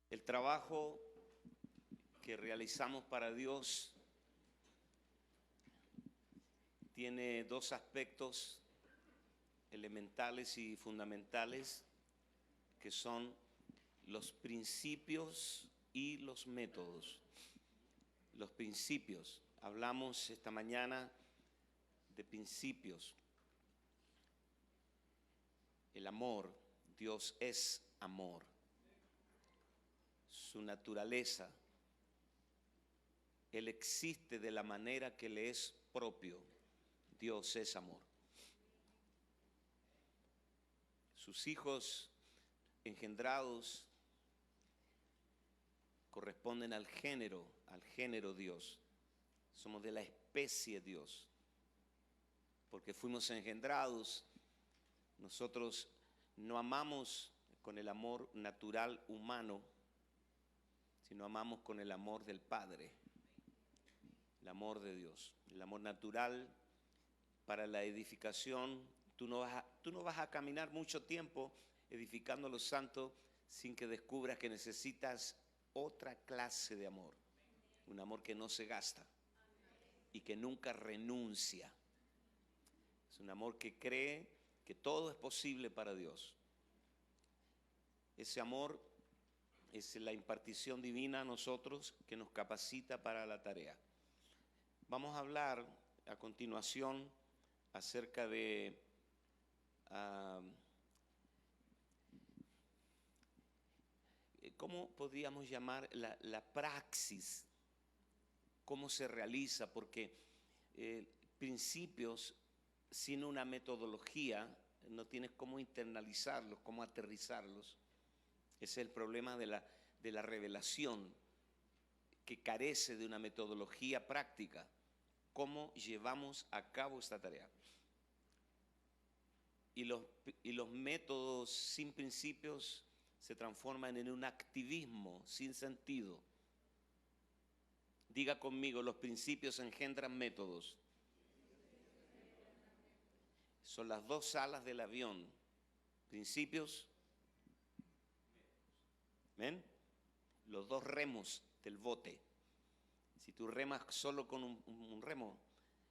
El trabajo que realizamos para Dios tiene dos aspectos elementales y fundamentales, que son los principios y los métodos. Los principios. Hablamos esta mañana de principios. El amor. Dios es amor. Su naturaleza. Él existe de la manera que le es propio. Dios es amor. Sus hijos engendrados corresponden al género Dios. Somos de la especie Dios. Porque fuimos engendrados, nosotros no amamos con el amor natural humano, sino amamos con el amor del Padre, el amor de Dios. El amor natural para la edificación. Tú no vas a caminar mucho tiempo edificando a los santos sin que descubras que necesitas otra clase de amor. Un amor que no se gasta y que nunca renuncia. Es un amor que cree que todo es posible para Dios. Ese amor es la impartición divina a nosotros que nos capacita para la tarea. Vamos a hablar a continuación acerca de ¿cómo podríamos llamar la praxis? ¿Cómo se realiza? Porque principios sin una metodología no tienes cómo internalizarlos, cómo aterrizarlos. Ese es el problema de la revelación, que carece de una metodología práctica. ¿Cómo llevamos a cabo esta tarea? Y los métodos sin principios se transforman en un activismo sin sentido. Diga conmigo, los principios engendran métodos. Son las dos alas del avión. Principios. ¿Ven? Los dos remos del bote. Si tú remas solo con un remo,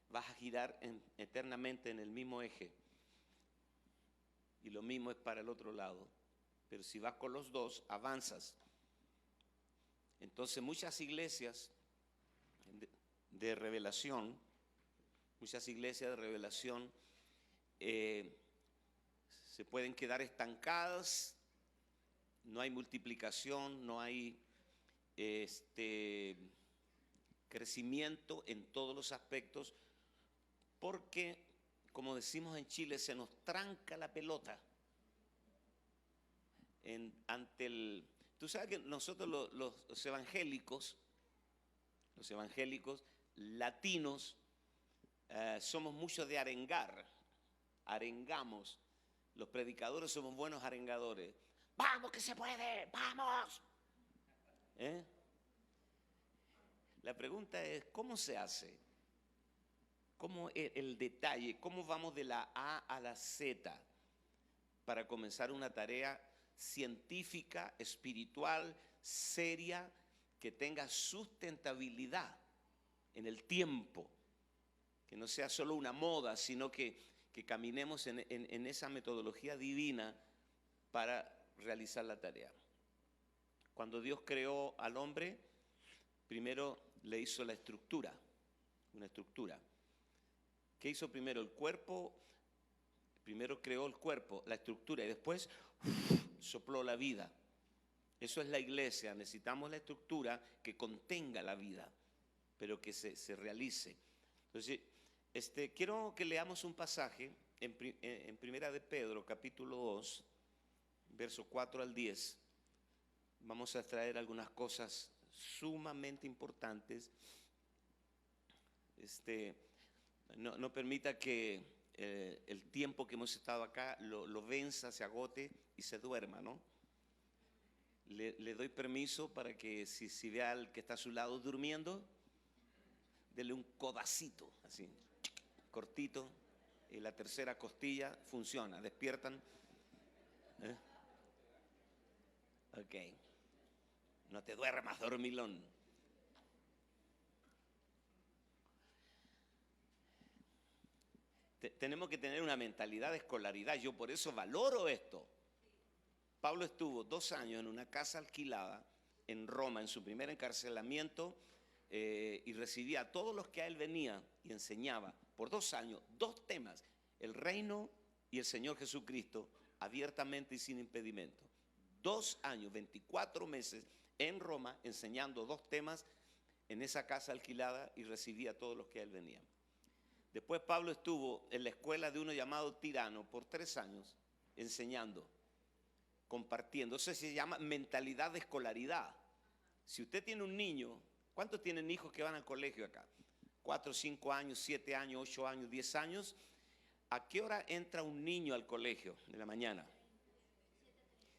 vas a girar eternamente en el mismo eje. Y lo mismo es para el otro lado. Pero si vas con los dos, avanzas. Entonces muchas iglesias de revelación, se pueden quedar estancadas, no hay multiplicación, no hay crecimiento en todos los aspectos, porque, como decimos en Chile, se nos tranca la pelota. Tú sabes que nosotros los evangélicos latinos, somos muchos de arengar, arengamos. Los predicadores somos buenos arengadores. ¡Vamos que se puede! ¡Vamos! La pregunta es, ¿cómo se hace? ¿Cómo es el detalle? ¿Cómo vamos de la A a la Z para comenzar una tarea científica, espiritual, seria, que tenga sustentabilidad en el tiempo? Que no sea solo una moda, sino que caminemos en esa metodología divina para realizar la tarea. Cuando Dios creó al hombre, primero le hizo la estructura, una estructura. ¿Qué hizo primero? El cuerpo. Primero creó el cuerpo, la estructura, y después sopló la vida. Eso es la iglesia. Necesitamos la estructura que contenga la vida, pero que se realice. Entonces, quiero que leamos un pasaje en Primera de Pedro, capítulo 2, verso 4 al 10. Vamos a extraer algunas cosas sumamente importantes. No permita que el tiempo que hemos estado acá lo venza, se agote y se duerma, ¿no? Le doy permiso para que si ve al que está a su lado durmiendo, dele un codacito, así, cortito, y la tercera costilla funciona, despiertan. Ok. No te duermas, dormilón. Tenemos que tener una mentalidad de escolaridad. Yo por eso valoro esto. Pablo estuvo 2 años en una casa alquilada en Roma, en su primer encarcelamiento, y recibía a todos los que a él venía y enseñaba por 2 años, 2 temas, el reino y el Señor Jesucristo, abiertamente y sin impedimento. 2 años, 24 meses en Roma, enseñando 2 temas en esa casa alquilada y recibía a todos los que a él venían. Después Pablo estuvo en la escuela de uno llamado Tirano por 3 años, enseñando, compartiendo. Eso se llama mentalidad de escolaridad. Si usted tiene un niño, ¿cuántos tienen hijos que van al colegio acá? 4, 5 años, 7 años, 8 años, 10 años. ¿A qué hora entra un niño al colegio en la mañana?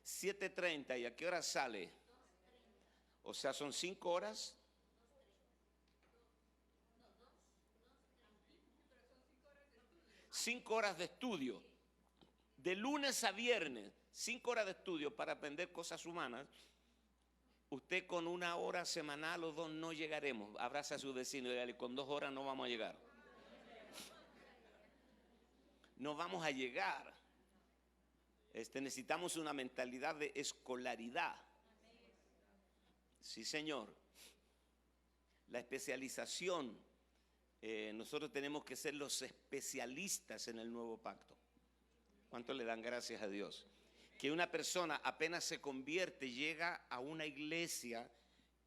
7:30. ¿Y a qué hora sale? O sea, son 5 horas. 5 horas de estudio. De lunes a viernes, 5 horas de estudio para aprender cosas humanas. Usted con 1 hora semanal o 2 no llegaremos. Abraza a su vecino y dígale, con 2 horas no vamos a llegar. No vamos a llegar. Necesitamos una mentalidad de escolaridad. Sí, Señor. La especialización. Nosotros tenemos que ser los especialistas en el nuevo pacto. ¿Cuánto le dan gracias a Dios? Que una persona apenas se convierte, llega a una iglesia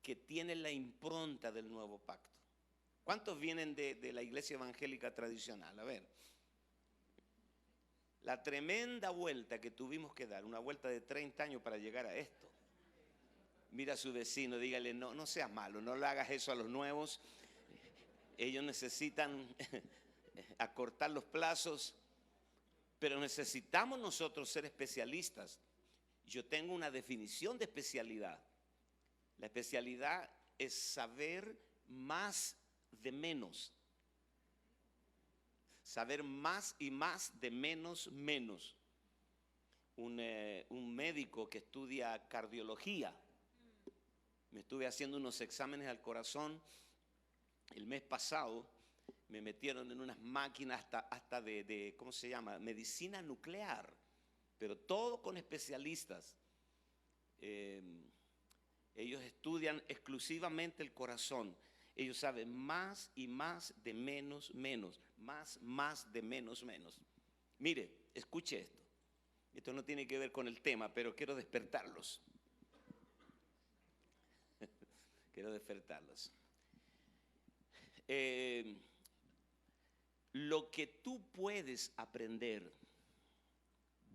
que tiene la impronta del nuevo pacto. ¿Cuántos vienen de la iglesia evangélica tradicional? A ver, la tremenda vuelta que tuvimos que dar, una vuelta de 30 años para llegar a esto. Mira a su vecino, dígale, no seas malo, no le hagas eso a los nuevos. Ellos necesitan acortar los plazos, pero necesitamos nosotros ser especialistas. Yo tengo una definición de especialidad. La especialidad es saber más de menos. Saber más y más de menos, menos. Un médico que estudia cardiología, me estuve haciendo unos exámenes al corazón el mes pasado, me metieron en unas máquinas hasta de ¿cómo se llama? Medicina nuclear, pero todo con especialistas. Ellos estudian exclusivamente el corazón. Ellos saben más y más de menos, menos. Más de menos, menos. Mire, escuche esto. Esto no tiene que ver con el tema, pero quiero despertarlos. Quiero despertarlos. Lo que tú puedes aprender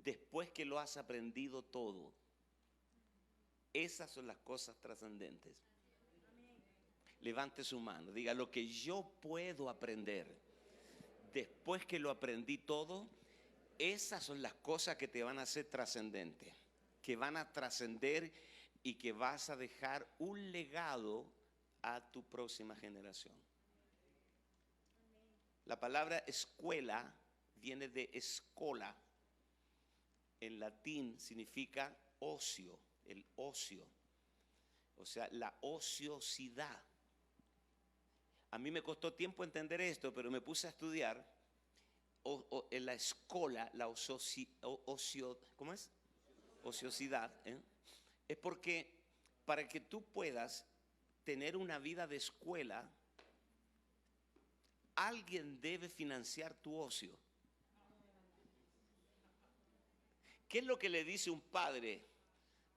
después que lo has aprendido todo, esas son las cosas trascendentes. Levante su mano, diga, lo que yo puedo aprender después que lo aprendí todo, esas son las cosas que te van a hacer trascendente, que van a trascender y que vas a dejar un legado a tu próxima generación. La palabra escuela viene de escola. En latín significa ocio, el ocio. O sea, la ociosidad. A mí me costó tiempo entender esto, pero me puse a estudiar en la escuela, la ¿cómo es? Ociosidad. Es porque para que tú puedas tener una vida de escuela, alguien debe financiar tu ocio. ¿Qué es lo que le dice un padre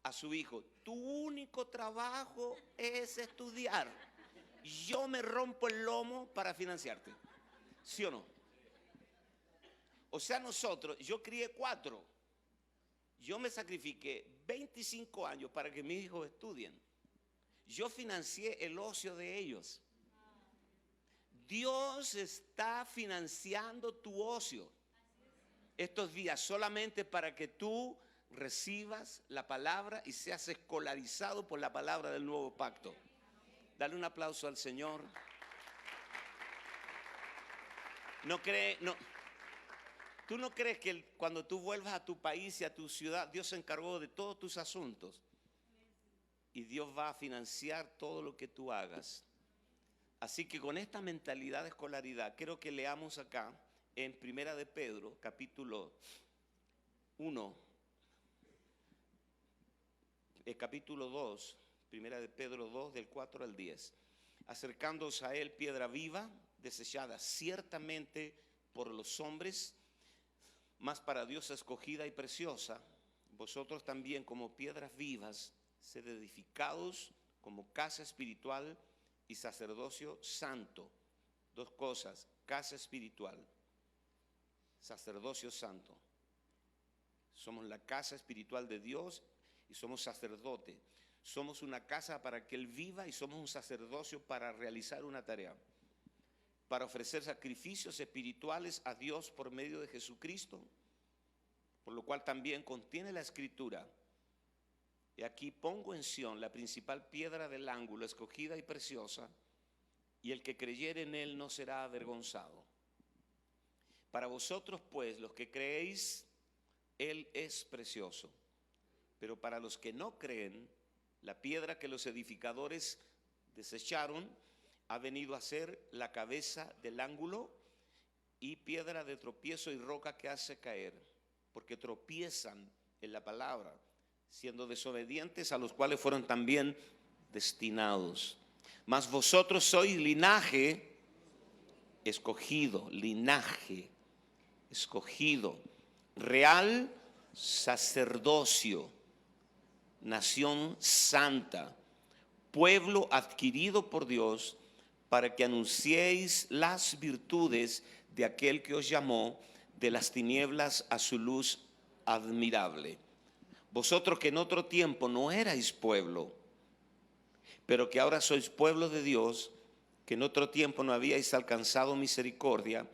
a su hijo? Tu único trabajo es estudiar. Yo me rompo el lomo para financiarte. ¿Sí o no? O sea, yo crié 4. Yo me sacrifiqué 25 años para que mis hijos estudien. Yo financié el ocio de ellos. Dios está financiando tu ocio estos días solamente para que tú recibas la palabra y seas escolarizado por la palabra del nuevo pacto. Dale un aplauso al Señor. ¿Tú no crees que cuando tú vuelvas a tu país y a tu ciudad, Dios se encargó de todos tus asuntos? y Dios va a financiar todo lo que tú hagas. Así que con esta mentalidad de escolaridad, quiero que leamos acá en Primera de Pedro, capítulo 1, capítulo 2, Primera de Pedro 2, del 4 al 10. Acercándoos a él, piedra viva, desechada ciertamente por los hombres, mas para Dios escogida y preciosa. Vosotros también, como piedras vivas, sed edificados como casa espiritual y sacerdocio santo. Dos cosas: casa espiritual, sacerdocio santo. Somos la casa espiritual de Dios y somos sacerdote. Somos una casa para que Él viva y somos un sacerdocio para realizar una tarea, para ofrecer sacrificios espirituales a Dios por medio de Jesucristo, por lo cual también contiene la Escritura: y aquí pongo en Sión la principal piedra del ángulo, escogida y preciosa, y el que creyere en él no será avergonzado. Para vosotros, pues, los que creéis, él es precioso, pero para los que no creen, la piedra que los edificadores desecharon ha venido a ser la cabeza del ángulo y piedra de tropiezo y roca que hace caer, porque tropiezan en la palabra, siendo desobedientes, a los cuales fueron también destinados. Mas vosotros sois linaje escogido, linaje escogido, real sacerdocio, nación santa, pueblo adquirido por Dios, para que anunciéis las virtudes de aquel que os llamó de las tinieblas a su luz admirable. Vosotros que en otro tiempo no erais pueblo, pero que ahora sois pueblo de Dios, que en otro tiempo no habíais alcanzado misericordia,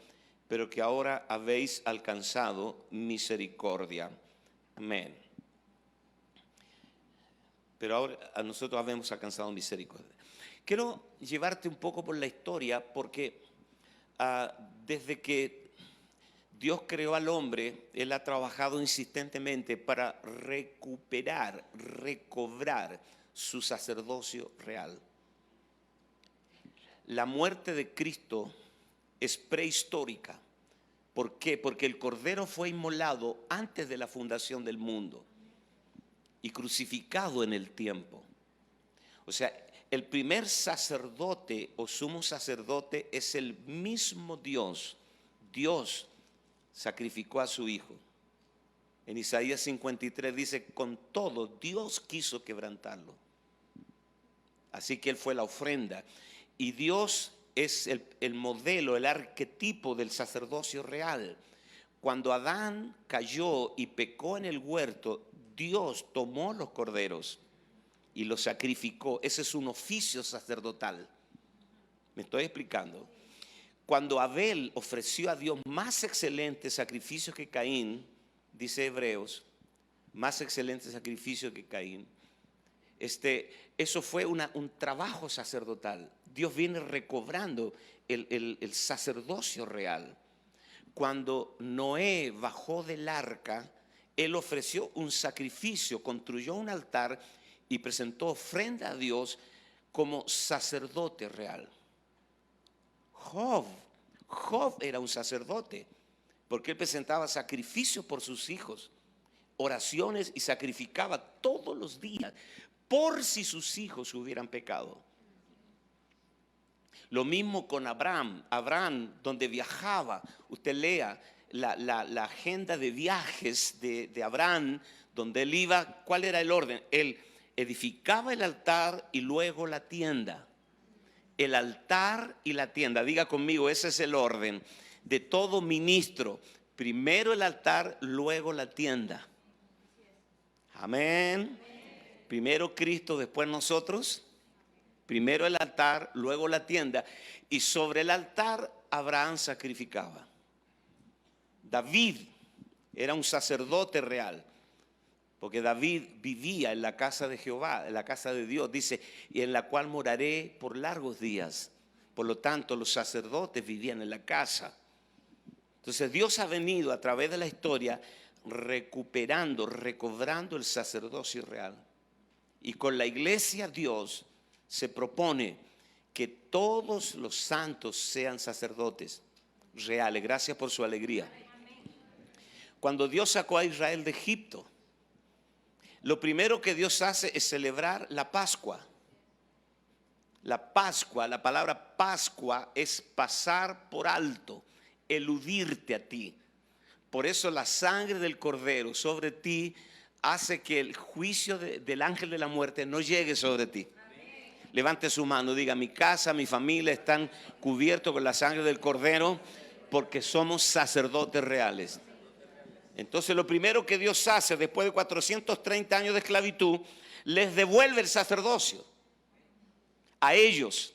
pero que ahora habéis alcanzado misericordia. Amén. Pero ahora a nosotros habemos alcanzado misericordia. Quiero llevarte un poco por la historia, porque desde que Dios creó al hombre, Él ha trabajado insistentemente para recuperar, recobrar su sacerdocio real. La muerte de Cristo es prehistórica. ¿Por qué? Porque el Cordero fue inmolado antes de la fundación del mundo y crucificado en el tiempo. O sea, el primer sacerdote o sumo sacerdote es el mismo Dios. Dios sacrificó a su Hijo. En Isaías 53 dice: con todo Dios quiso quebrantarlo. Así que Él fue la ofrenda. Y Dios es el modelo, el arquetipo del sacerdocio real. Cuando Adán cayó y pecó en el huerto, Dios tomó los corderos y los sacrificó. Ese es un oficio sacerdotal. ¿Me estoy explicando? Cuando Abel ofreció a Dios más excelente sacrificio que Caín, dice Hebreos, más excelente sacrificio que Caín, eso fue un trabajo sacerdotal. Dios viene recobrando el sacerdocio real. Cuando Noé bajó del arca, él ofreció un sacrificio, construyó un altar y presentó ofrenda a Dios como sacerdote real. Job era un sacerdote, porque él presentaba sacrificios por sus hijos, oraciones, y sacrificaba todos los días por si sus hijos hubieran pecado. Lo mismo con Abraham, donde viajaba. Usted lea la agenda de viajes de Abraham, donde él iba. ¿Cuál era el orden? Él edificaba el altar y luego la tienda. El altar y la tienda. Diga conmigo, ese es el orden de todo ministro. Primero el altar, luego la tienda. Amén. Primero Cristo, después nosotros. Primero el altar, luego la tienda. Y sobre el altar Abraham sacrificaba. David era un sacerdote real, porque David vivía en la casa de Jehová, en la casa de Dios, dice, y en la cual moraré por largos días. Por lo tanto, los sacerdotes vivían en la casa. Entonces Dios ha venido a través de la historia recuperando, recobrando el sacerdocio real. Y con la iglesia Dios se propone que todos los santos sean sacerdotes reales. Gracias por su alegría. Cuando Dios sacó a Israel de Egipto, lo primero que Dios hace es celebrar la Pascua. La Pascua, la palabra Pascua es pasar por alto, eludirte a ti. Por eso la sangre del Cordero sobre ti hace que el juicio del ángel de la muerte no llegue sobre ti. Levante su mano, diga: mi casa, mi familia están cubiertos con la sangre del Cordero porque somos sacerdotes reales. Entonces lo primero que Dios hace después de 430 años de esclavitud, les devuelve el sacerdocio a ellos.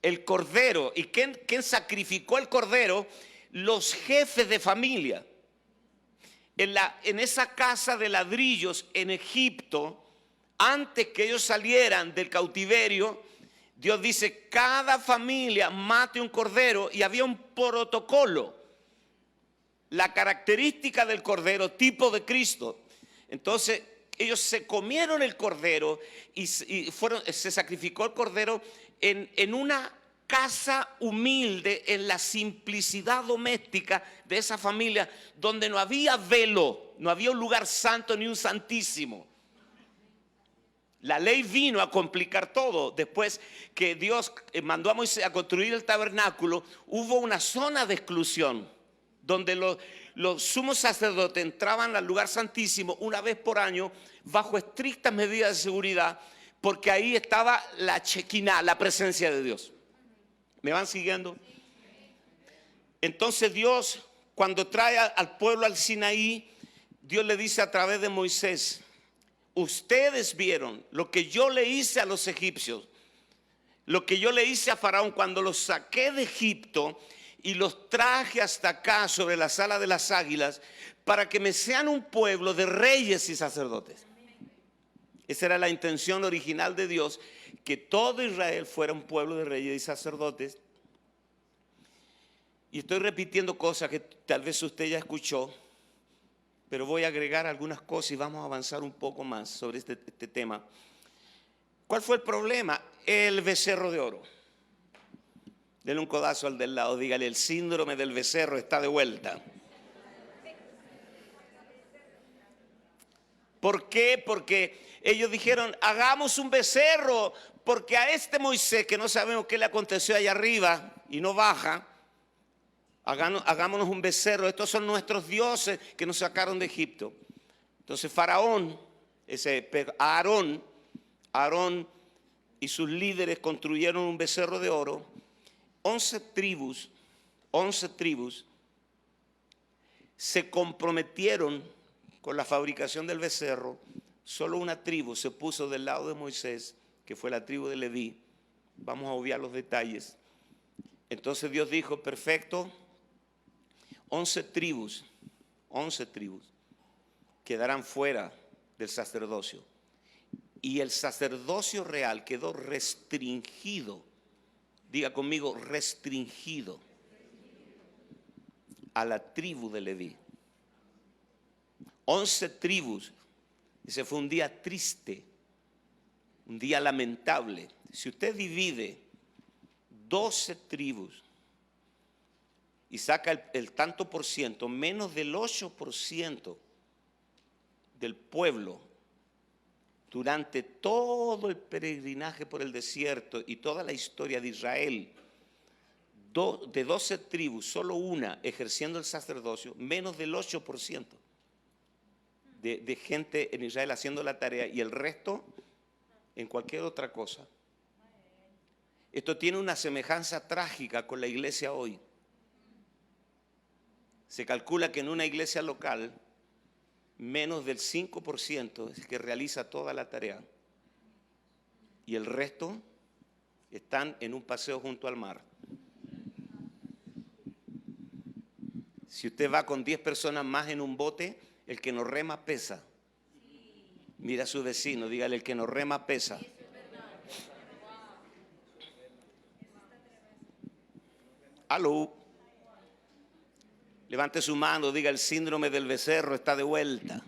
El cordero. ¿Y quién sacrificó el cordero? Los jefes de familia. En esa casa de ladrillos en Egipto, antes que ellos salieran del cautiverio, Dios dice: cada familia mate un cordero, y había un protocolo. La característica del cordero, tipo de Cristo. Entonces ellos se comieron el cordero y se sacrificó el cordero en una casa humilde, en la simplicidad doméstica de esa familia, donde no había velo, no había un lugar santo ni un santísimo. La ley vino a complicar todo. Después que Dios mandó a Moisés a construir el tabernáculo, hubo una zona de exclusión donde los sumos sacerdotes entraban al lugar santísimo una vez por año bajo estrictas medidas de seguridad, porque ahí estaba la Shekinah, la presencia de Dios. ¿Me van siguiendo? Entonces Dios, cuando trae al pueblo al Sinaí, Dios le dice a través de Moisés: ustedes vieron lo que yo le hice a los egipcios, lo que yo le hice a Faraón cuando los saqué de Egipto y los traje hasta acá sobre la sala de las águilas, para que me sean un pueblo de reyes y sacerdotes. Esa era la intención original de Dios, que todo Israel fuera un pueblo de reyes y sacerdotes. Y estoy repitiendo cosas que tal vez usted ya escuchó, pero voy a agregar algunas cosas y vamos a avanzar un poco más sobre este tema. ¿Cuál fue el problema? El becerro de oro. Denle un codazo al del lado, dígale: el síndrome del becerro está de vuelta. ¿Por qué? Porque ellos dijeron: hagamos un becerro, porque a este Moisés, que no sabemos qué le aconteció allá arriba y no baja, hagámonos un becerro. Estos son nuestros dioses que nos sacaron de Egipto. Entonces Faraón, Aarón y sus líderes construyeron un becerro de oro. 11 tribus se comprometieron con la fabricación del becerro. Solo una tribu se puso del lado de Moisés, que fue la tribu de Leví. Vamos a obviar los detalles. Entonces Dios dijo: perfecto, 11 tribus quedarán fuera del sacerdocio. Y el sacerdocio real quedó restringido. Diga conmigo: restringido a la tribu de Leví. 11 tribus. Ese fue un día triste, un día lamentable. Si usted divide 12 tribus y saca el tanto por ciento, menos del 8% del pueblo, durante todo el peregrinaje por el desierto y toda la historia de Israel, de 12 tribus, solo una ejerciendo el sacerdocio, menos del 8% de gente en Israel haciendo la tarea, y el resto en cualquier otra cosa. Esto tiene una semejanza trágica con la iglesia hoy. Se calcula que en una iglesia local, menos del 5% es que realiza toda la tarea, y el resto están en un paseo junto al mar. Si usted va con 10 personas más en un bote, el que no rema pesa. Mira a su vecino, dígale: el que no rema pesa. Aló. Levante su mano, diga: el síndrome del becerro está de vuelta.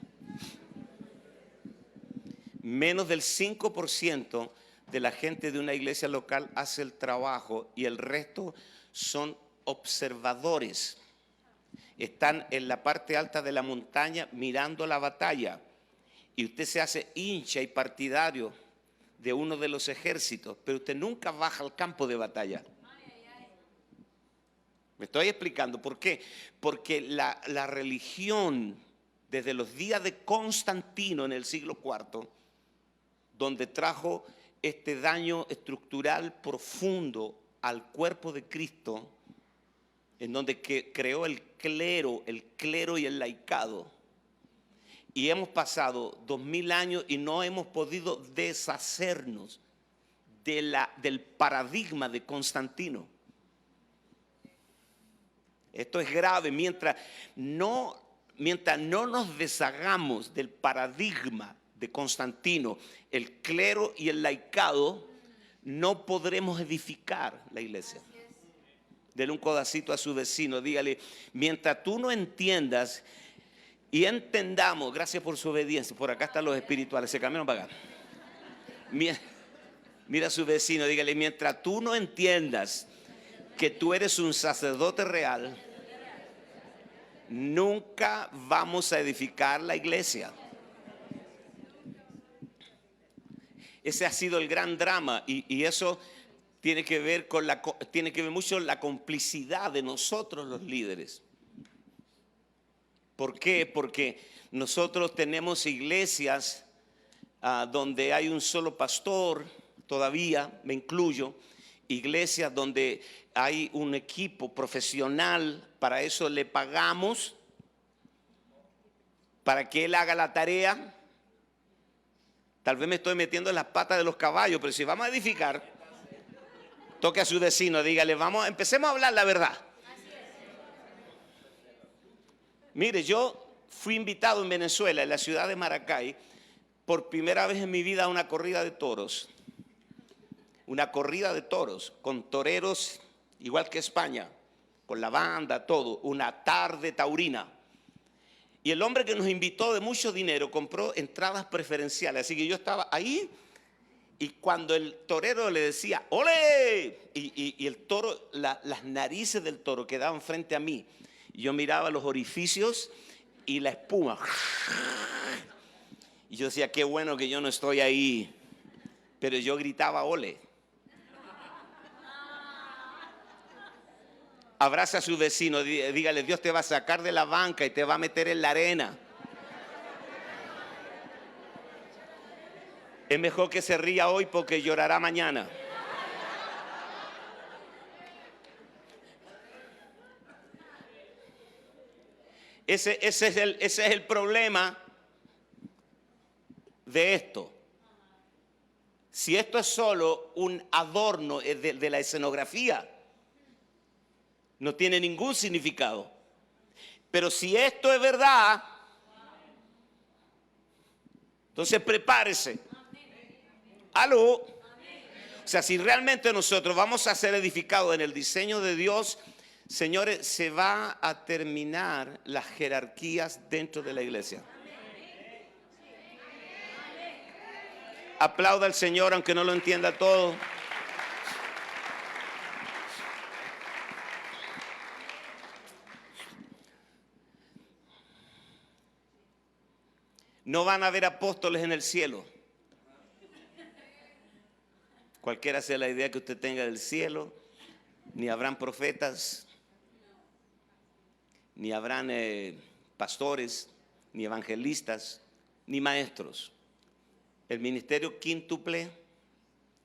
Menos del 5% de la gente de una iglesia local hace el trabajo y el resto son observadores. Están en la parte alta de la montaña mirando la batalla y usted se hace hincha y partidario de uno de los ejércitos, pero usted nunca baja al campo de batalla. Me estoy explicando por qué. Porque la religión, desde los días de Constantino en el siglo IV, donde trajo este daño estructural profundo al cuerpo de Cristo, en donde creó el clero y el laicado. Y hemos pasado 2000 años y no hemos podido deshacernos del paradigma de Constantino. Esto es grave. Mientras no nos deshagamos del paradigma de Constantino, el clero y el laicado, no podremos edificar la iglesia. Dele un codacito a su vecino, dígale, mientras tú no entiendas y entendamos, gracias por su obediencia, por acá están los espirituales, se cambiaron para acá. Mira a su vecino, dígale, mientras tú no entiendas que tú eres un sacerdote real, nunca vamos a edificar la iglesia. Ese ha sido el gran drama y eso tiene que ver mucho la complicidad de nosotros los líderes. ¿Por qué? Porque nosotros tenemos iglesias donde hay un solo pastor, todavía me incluyo, iglesias donde hay un equipo profesional, para eso le pagamos, para que él haga la tarea. Tal vez me estoy metiendo en las patas de los caballos, pero si vamos a edificar, toque a su vecino, dígale, empecemos a hablar la verdad. Mire, yo fui invitado en Venezuela, en la ciudad de Maracay, por primera vez en mi vida a una corrida de toros. Una corrida de toros con toreros, igual que España, con la banda, todo, una tarde taurina. Y el hombre que nos invitó de mucho dinero compró entradas preferenciales, así que yo estaba ahí y cuando el torero le decía ¡ole! Y el toro, las narices del toro quedaban frente a mí. Yo miraba los orificios y la espuma. Y yo decía, qué bueno que yo no estoy ahí. Pero yo gritaba ¡ole! Abraza a su vecino, dígale, Dios te va a sacar de la banca y te va a meter en la arena. Es mejor que se ría hoy porque llorará mañana. Ese es el problema de esto. Si esto es solo un adorno de la escenografía, no tiene ningún significado. Pero si esto es verdad, entonces prepárese. ¿Aló? O sea, si realmente nosotros vamos a ser edificados en el diseño de Dios, señores, se va a terminar las jerarquías dentro de la iglesia. Aplauda al Señor aunque no lo entienda todo. No van a haber apóstoles en el cielo. Cualquiera sea la idea que usted tenga del cielo, ni habrán profetas, ni habrán pastores, ni evangelistas, ni maestros. El ministerio quíntuple,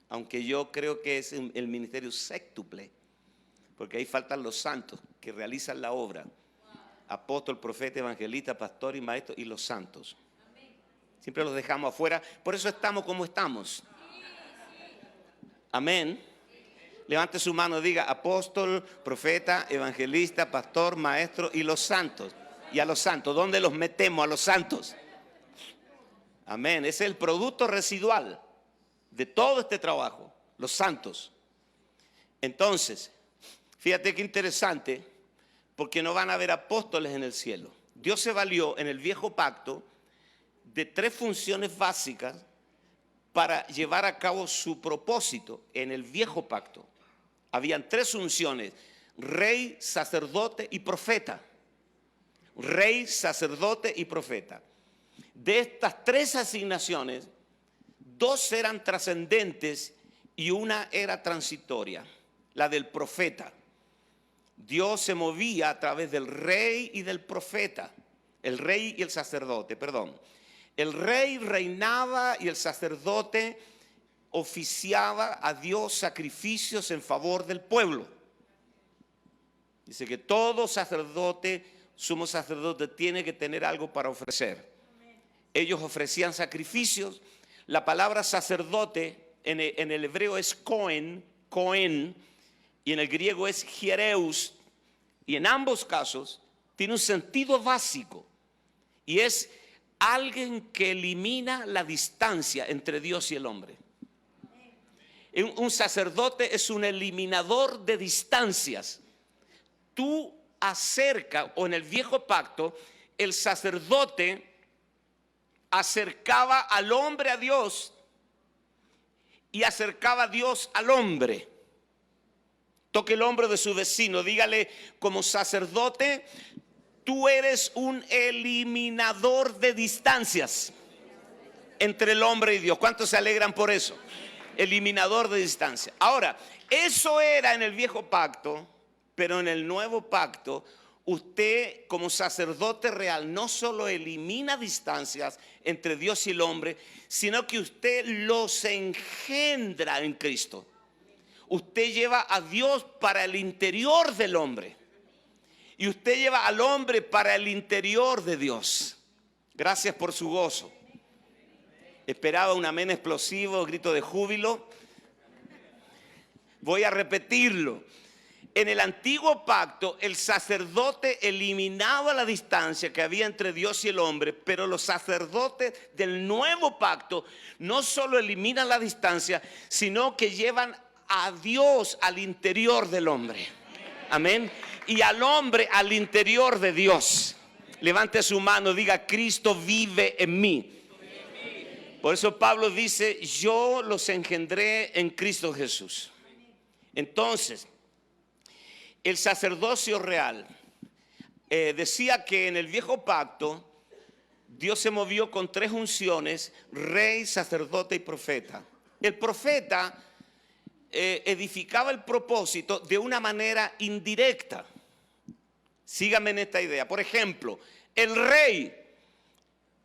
aunque yo creo que es el ministerio séctuple, porque ahí faltan los santos que realizan la obra. Apóstol, profeta, evangelista, pastor y maestro y los santos. Siempre los dejamos afuera, por eso estamos como estamos. Amén. Levante su mano, diga apóstol, profeta, evangelista, pastor, maestro y los santos. Y a los santos, ¿dónde los metemos a los santos? Amén. Ese es el producto residual de todo este trabajo, los santos. Entonces, fíjate qué interesante, porque no van a haber apóstoles en el cielo. Dios se valió en el viejo pacto de tres funciones básicas para llevar a cabo su propósito en el viejo pacto. Habían 3 unciones: rey, sacerdote y profeta. Rey, sacerdote y profeta. De estas 3 asignaciones, 2 eran trascendentes y una era transitoria, la del profeta. Dios se movía a través del rey y del profeta, el rey y el sacerdote, perdón. El rey reinaba y el sacerdote oficiaba a Dios sacrificios en favor del pueblo. Dice que todo sacerdote, sumo sacerdote, tiene que tener algo para ofrecer. Ellos ofrecían sacrificios. La palabra sacerdote en el hebreo es Cohen, y en el griego es hiereus, y en ambos casos tiene un sentido básico, y es alguien que elimina la distancia entre Dios y el hombre. Un sacerdote es un eliminador de distancias. Tú acercas, o en el viejo pacto, el sacerdote acercaba al hombre a Dios y acercaba a Dios al hombre. Toque el hombro de su vecino, dígale: como sacerdote, tú eres un eliminador de distancias entre el hombre y Dios. ¿Cuántos se alegran por eso? Eliminador de distancia. Ahora, eso era en el viejo pacto, pero en el nuevo pacto, usted como sacerdote real no solo elimina distancias entre Dios y el hombre, sino que usted los engendra en Cristo. Usted lleva a Dios para el interior del hombre, y usted lleva al hombre para el interior de Dios. Gracias por su gozo. Esperaba un amén explosivo, grito de júbilo. Voy a repetirlo. En el antiguo pacto, el sacerdote eliminaba la distancia que había entre Dios y el hombre, pero los sacerdotes del nuevo pacto no solo eliminan la distancia, sino que llevan a Dios al interior del hombre. Amén. Y al hombre al interior de Dios. Levante su mano, diga: Cristo vive en mí. Por eso Pablo dice: yo los engendré en Cristo Jesús. Entonces, el sacerdocio real, decía que en el viejo pacto Dios se movió con 3 unciones: rey, sacerdote y profeta. El profeta edificaba el propósito de una manera indirecta. Síganme en esta idea. Por ejemplo, el rey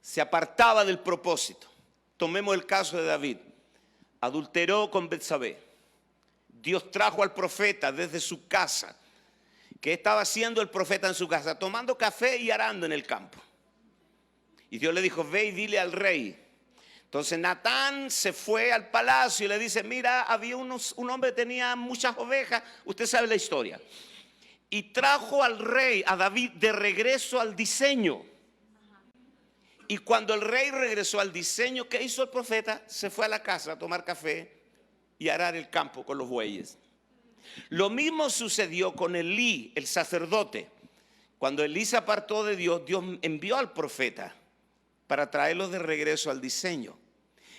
se apartaba del propósito. Tomemos el caso de David. Adulteró con Betsabé. Dios trajo al profeta desde su casa. ¿Qué estaba haciendo el profeta en su casa? Tomando café y arando en el campo. Y Dios le dijo: ve y dile al rey. Entonces Natán se fue al palacio y le dice: mira, había un hombre que tenía muchas ovejas. Usted sabe la historia. Y trajo al rey, a David, de regreso al diseño. Y cuando el rey regresó al diseño, ¿qué hizo el profeta? Se fue a la casa a tomar café y arar el campo con los bueyes. Lo mismo sucedió con Elí, el sacerdote. Cuando Elí se apartó de Dios, Dios envió al profeta para traerlos de regreso al diseño.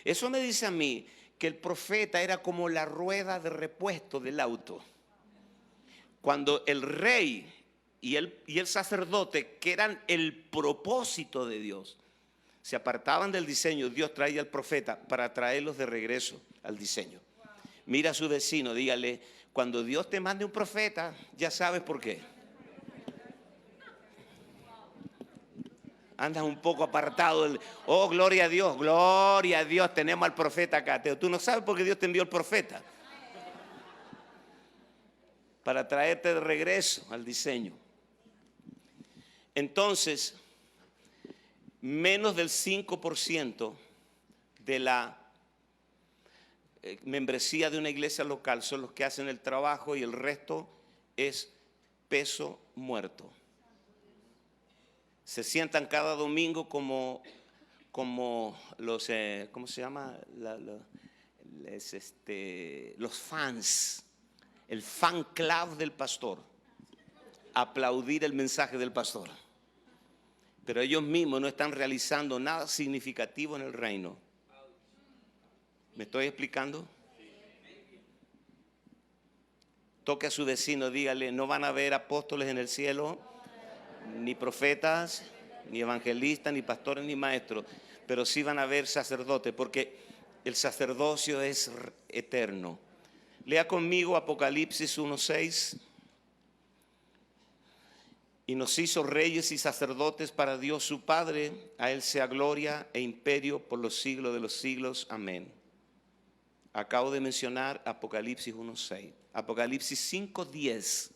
Eso me dice a mí que el profeta era como la rueda de repuesto del auto. Cuando el rey y el sacerdote, que eran el propósito de Dios, se apartaban del diseño, Dios traía al profeta para traerlos de regreso al diseño. Mira a su vecino, dígale: cuando Dios te mande un profeta, ya sabes por qué. Andas un poco apartado. Oh, gloria a Dios, tenemos al profeta acá. Tú no sabes por qué Dios te envió el profeta. Para traerte de regreso al diseño. Entonces, menos del 5% de la membresía de una iglesia local son los que hacen el trabajo, y el resto es peso muerto. Se sientan cada domingo como los, ¿cómo se llama? Los fans, el fan club del pastor, aplaudir el mensaje del pastor. Pero ellos mismos no están realizando nada significativo en el reino. ¿Me estoy explicando? Toque a su vecino, dígale, no van a haber apóstoles en el cielo, ni profetas, ni evangelistas, ni pastores, ni maestros, pero sí van a haber sacerdotes, porque el sacerdocio es eterno. Lea conmigo Apocalipsis 1:6. Y nos hizo reyes y sacerdotes para Dios su Padre, a Él sea gloria e imperio por los siglos de los siglos. Amén. Acabo de mencionar Apocalipsis 1:6. Apocalipsis 5:10.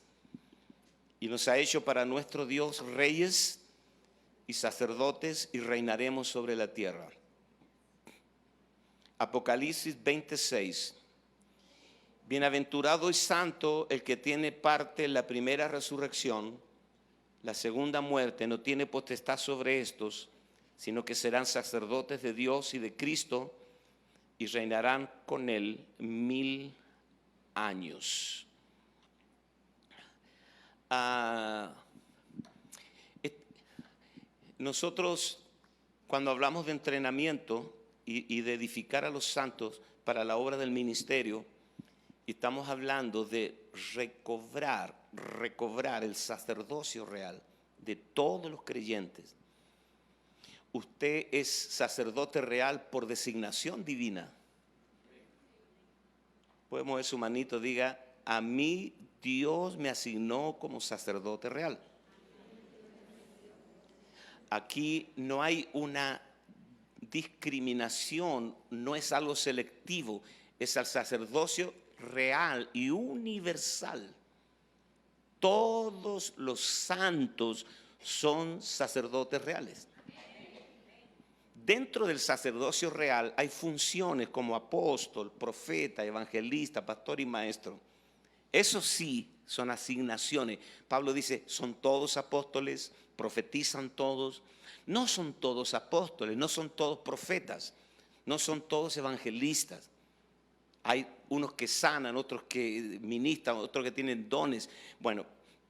Y nos ha hecho para nuestro Dios reyes y sacerdotes y reinaremos sobre la tierra. Apocalipsis 20:6. Bienaventurado y santo el que tiene parte en la primera resurrección. La segunda muerte no tiene potestad sobre estos, sino que serán sacerdotes de Dios y de Cristo y reinarán con Él 1000 años. Nosotros, cuando hablamos de entrenamiento y de edificar a los santos para la obra del ministerio, estamos hablando de recobrar el sacerdocio real de todos los creyentes. Usted es sacerdote real por designación divina. Puede mover su manito, diga, a mí Dios me asignó como sacerdote real. Aquí no hay una discriminación, no es algo selectivo, es el sacerdocio real y universal. Todos los santos son sacerdotes reales. Dentro del sacerdocio real hay funciones como apóstol, profeta, evangelista, pastor y maestro. Eso sí son asignaciones. Pablo dice, son todos apóstoles, profetizan todos. No son todos apóstoles, no son todos profetas, no son todos evangelistas. Hay unos que sanan, otros que ministran, otros que tienen dones. Bueno,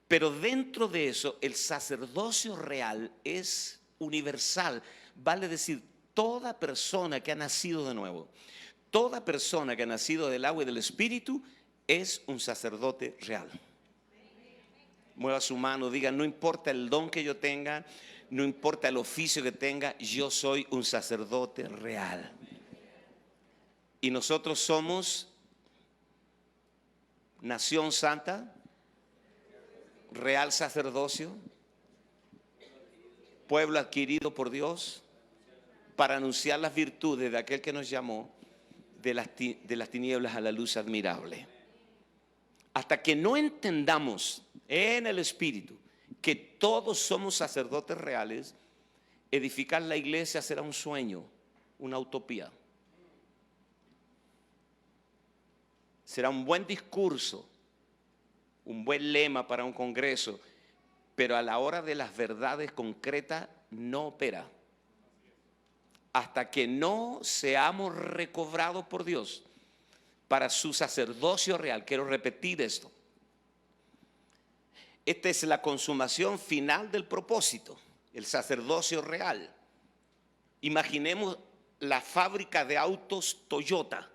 pero dentro de eso el sacerdocio real es universal. Vale decir, toda persona que ha nacido de nuevo, toda persona que ha nacido del agua y del Espíritu es un sacerdote real. Mueva su mano, diga, no importa el don que yo tenga, no importa el oficio que tenga, yo soy un sacerdote real. Y nosotros somos nación santa, real sacerdocio, pueblo adquirido por Dios, para anunciar las virtudes de aquel que nos llamó de las tinieblas a la luz admirable. Hasta que no entendamos en el Espíritu que todos somos sacerdotes reales, edificar la iglesia será un sueño, una utopía. Será un buen discurso, un buen lema para un congreso, pero a la hora de las verdades concretas no opera. Hasta que no seamos recobrados por Dios para su sacerdocio real. Quiero repetir esto. Esta es la consumación final del propósito, el sacerdocio real. Imaginemos la fábrica de autos Toyota.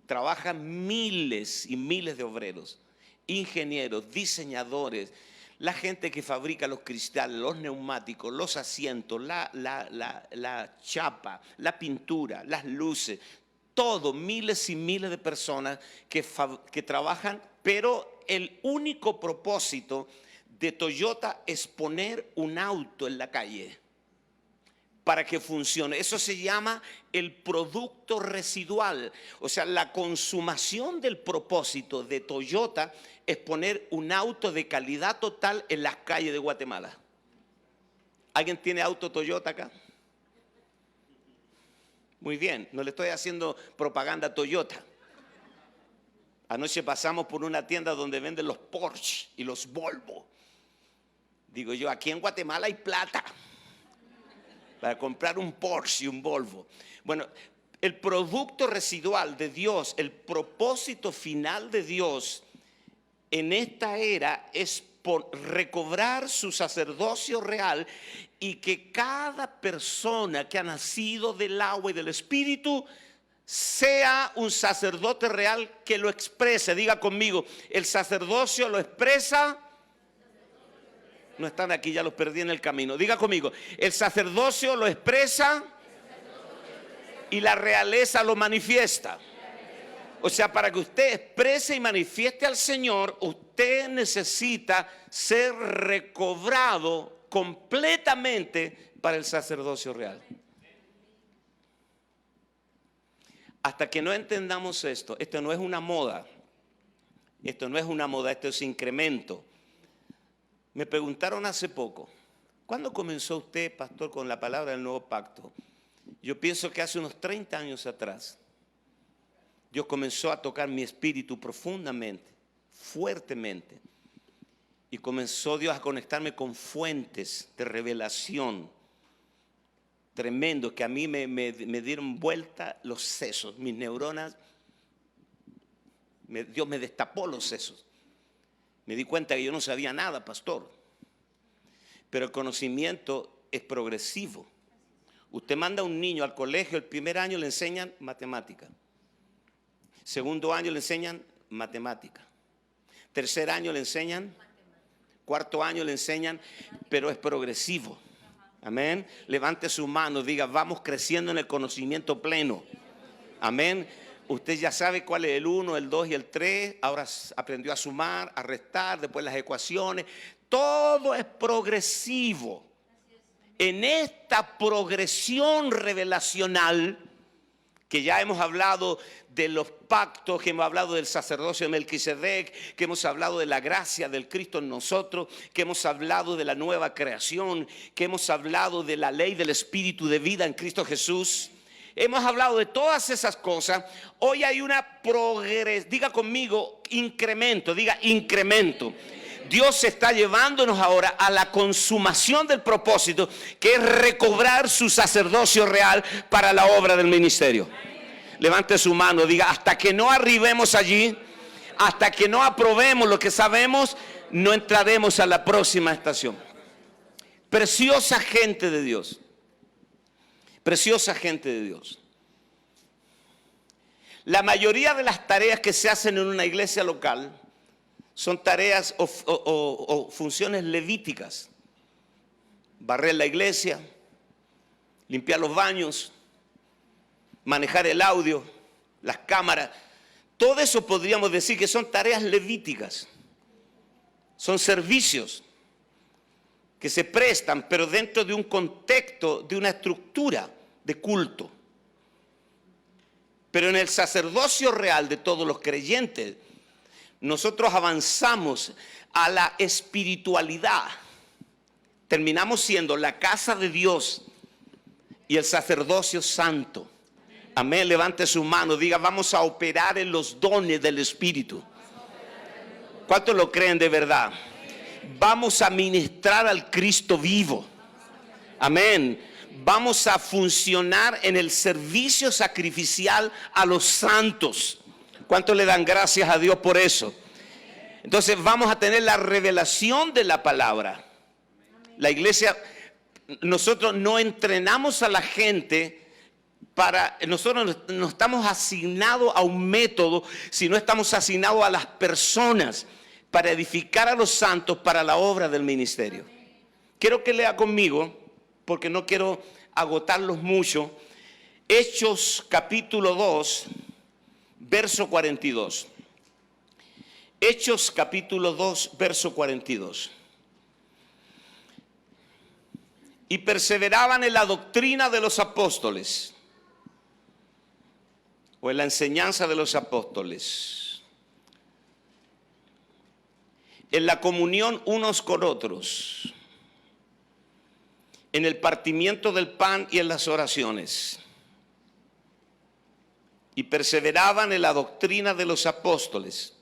Trabajan miles y miles de obreros, ingenieros, diseñadores, la gente que fabrica los cristales, los neumáticos, los asientos, la chapa, la pintura, las luces, todo, miles y miles de personas que trabajan, pero el único propósito de Toyota es poner un auto en la calle para que funcione. Eso se llama el producto residual. O sea, la consumación del propósito de Toyota es poner un auto de calidad total en las calles de Guatemala. ¿Alguien tiene auto Toyota acá? Muy bien, no le estoy haciendo propaganda a Toyota. Anoche pasamos por una tienda donde venden los Porsche y los Volvo. Digo yo, aquí en Guatemala hay plata para comprar un Porsche y un Volvo. Bueno, el producto residual de Dios, el propósito final de Dios en esta era es por recobrar su sacerdocio real y que cada persona que ha nacido del agua y del Espíritu sea un sacerdote real que lo exprese. Diga conmigo, el sacerdocio lo expresa. No están aquí, ya los perdí en el camino. Diga conmigo, el sacerdocio lo expresa y la realeza lo manifiesta. O sea, para que usted exprese y manifieste al Señor, usted necesita ser recobrado completamente para el sacerdocio real. Hasta que no entendamos esto no es una moda. Esto no es una moda, esto es incremento. Me preguntaron hace poco, ¿cuándo comenzó usted, pastor, con la palabra del nuevo pacto? Yo pienso que hace unos 30 años atrás, Dios comenzó a tocar mi espíritu profundamente, fuertemente. Y comenzó Dios a conectarme con fuentes de revelación tremendo, que a mí me dieron vuelta los sesos, mis neuronas. Dios me destapó los sesos. Me di cuenta que yo no sabía nada, pastor. Pero el conocimiento es progresivo. Usted manda a un niño al colegio, el primer año le enseñan matemática. Segundo año le enseñan matemática. Tercer año le enseñan. Cuarto año le enseñan, pero es progresivo. Amén. Levante su mano, diga, vamos creciendo en el conocimiento pleno. Amén. Usted ya sabe cuál es el 1, el 2 y el 3. Ahora aprendió a sumar, a restar, después las ecuaciones. Todo es progresivo. En esta progresión revelacional, que ya hemos hablado de los pactos, que hemos hablado del sacerdocio de Melquisedec, que hemos hablado de la gracia del Cristo en nosotros, que hemos hablado de la nueva creación, que hemos hablado de la ley del Espíritu de vida en Cristo Jesús. Hemos hablado de todas esas cosas. Hoy hay una progresión, diga conmigo, incremento, diga incremento. Dios está llevándonos ahora a la consumación del propósito, que es recobrar su sacerdocio real para la obra del ministerio. Levante su mano, diga, hasta que no arribemos allí, hasta que no aprobemos lo que sabemos, no entraremos a la próxima estación. Preciosa gente de Dios. Preciosa gente de Dios. La mayoría de las tareas que se hacen en una iglesia local son tareas o funciones levíticas. Barrer la iglesia, limpiar los baños, manejar el audio, las cámaras. Todo eso podríamos decir que son tareas levíticas. Son servicios que se prestan, pero dentro de un contexto, de una estructura de culto. Pero en el sacerdocio real de todos los creyentes, nosotros avanzamos a la espiritualidad. Terminamos siendo la casa de Dios y el sacerdocio santo. Amén, levante su mano, diga, vamos a operar en los dones del Espíritu. ¿Cuántos lo creen de verdad? Vamos a ministrar al Cristo vivo. Amén. Vamos a funcionar en el servicio sacrificial a los santos. ¿Cuántos le dan gracias a Dios por eso? Entonces vamos a tener la revelación de la palabra. La iglesia, nosotros no entrenamos a la gente nosotros no estamos asignados a un método, sino estamos asignados a las personas para edificar a los santos para la obra del ministerio. Quiero que lea conmigo, porque no quiero agotarlos mucho, Hechos capítulo 2, verso 42. Hechos capítulo 2, verso 42. Y perseveraban en la doctrina de los apóstoles, o en la enseñanza de los apóstoles, en la comunión unos con otros, en el partimiento del pan y en las oraciones. Y perseveraban en la doctrina de los apóstoles.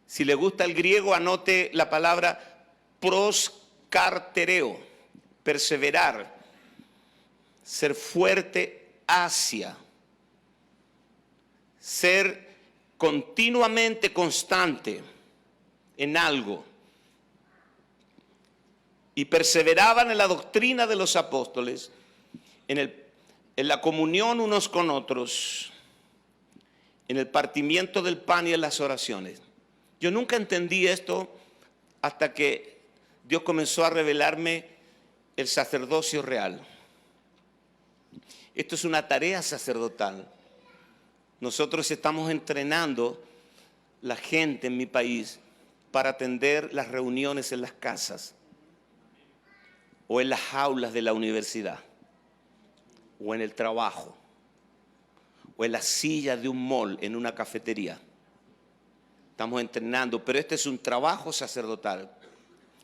Si le gusta el griego, anote la palabra proscartereo, perseverar, ser fuerte hacia, ser continuamente constante en algo. Y perseveraban en la doctrina de los apóstoles, en en la comunión unos con otros, en el partimiento del pan y en las oraciones. Yo nunca entendí esto hasta que Dios comenzó a revelarme el sacerdocio real. Esto es una tarea sacerdotal. Nosotros estamos entrenando la gente en mi país para atender las reuniones en las casas o en las aulas de la universidad o en el trabajo o en la silla de un mall, en una cafetería. Estamos entrenando, pero este es un trabajo sacerdotal.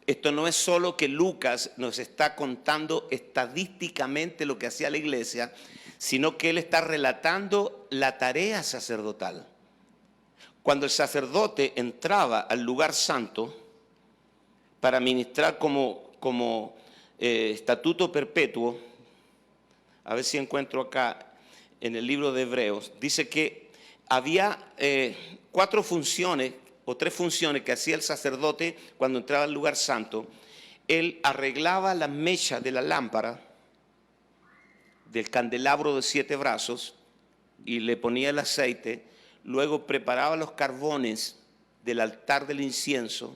Esto no es solo que Lucas nos está contando estadísticamente lo que hacía la iglesia, sino que él está relatando la tarea sacerdotal. Cuando el sacerdote entraba al lugar santo para ministrar como estatuto perpetuo, a ver si encuentro acá en el libro de Hebreos, dice que había 4 funciones o 3 funciones que hacía el sacerdote cuando entraba al lugar santo. Él arreglaba la mecha de la lámpara del candelabro de 7 brazos y le ponía el aceite, luego preparaba los carbones del altar del incienso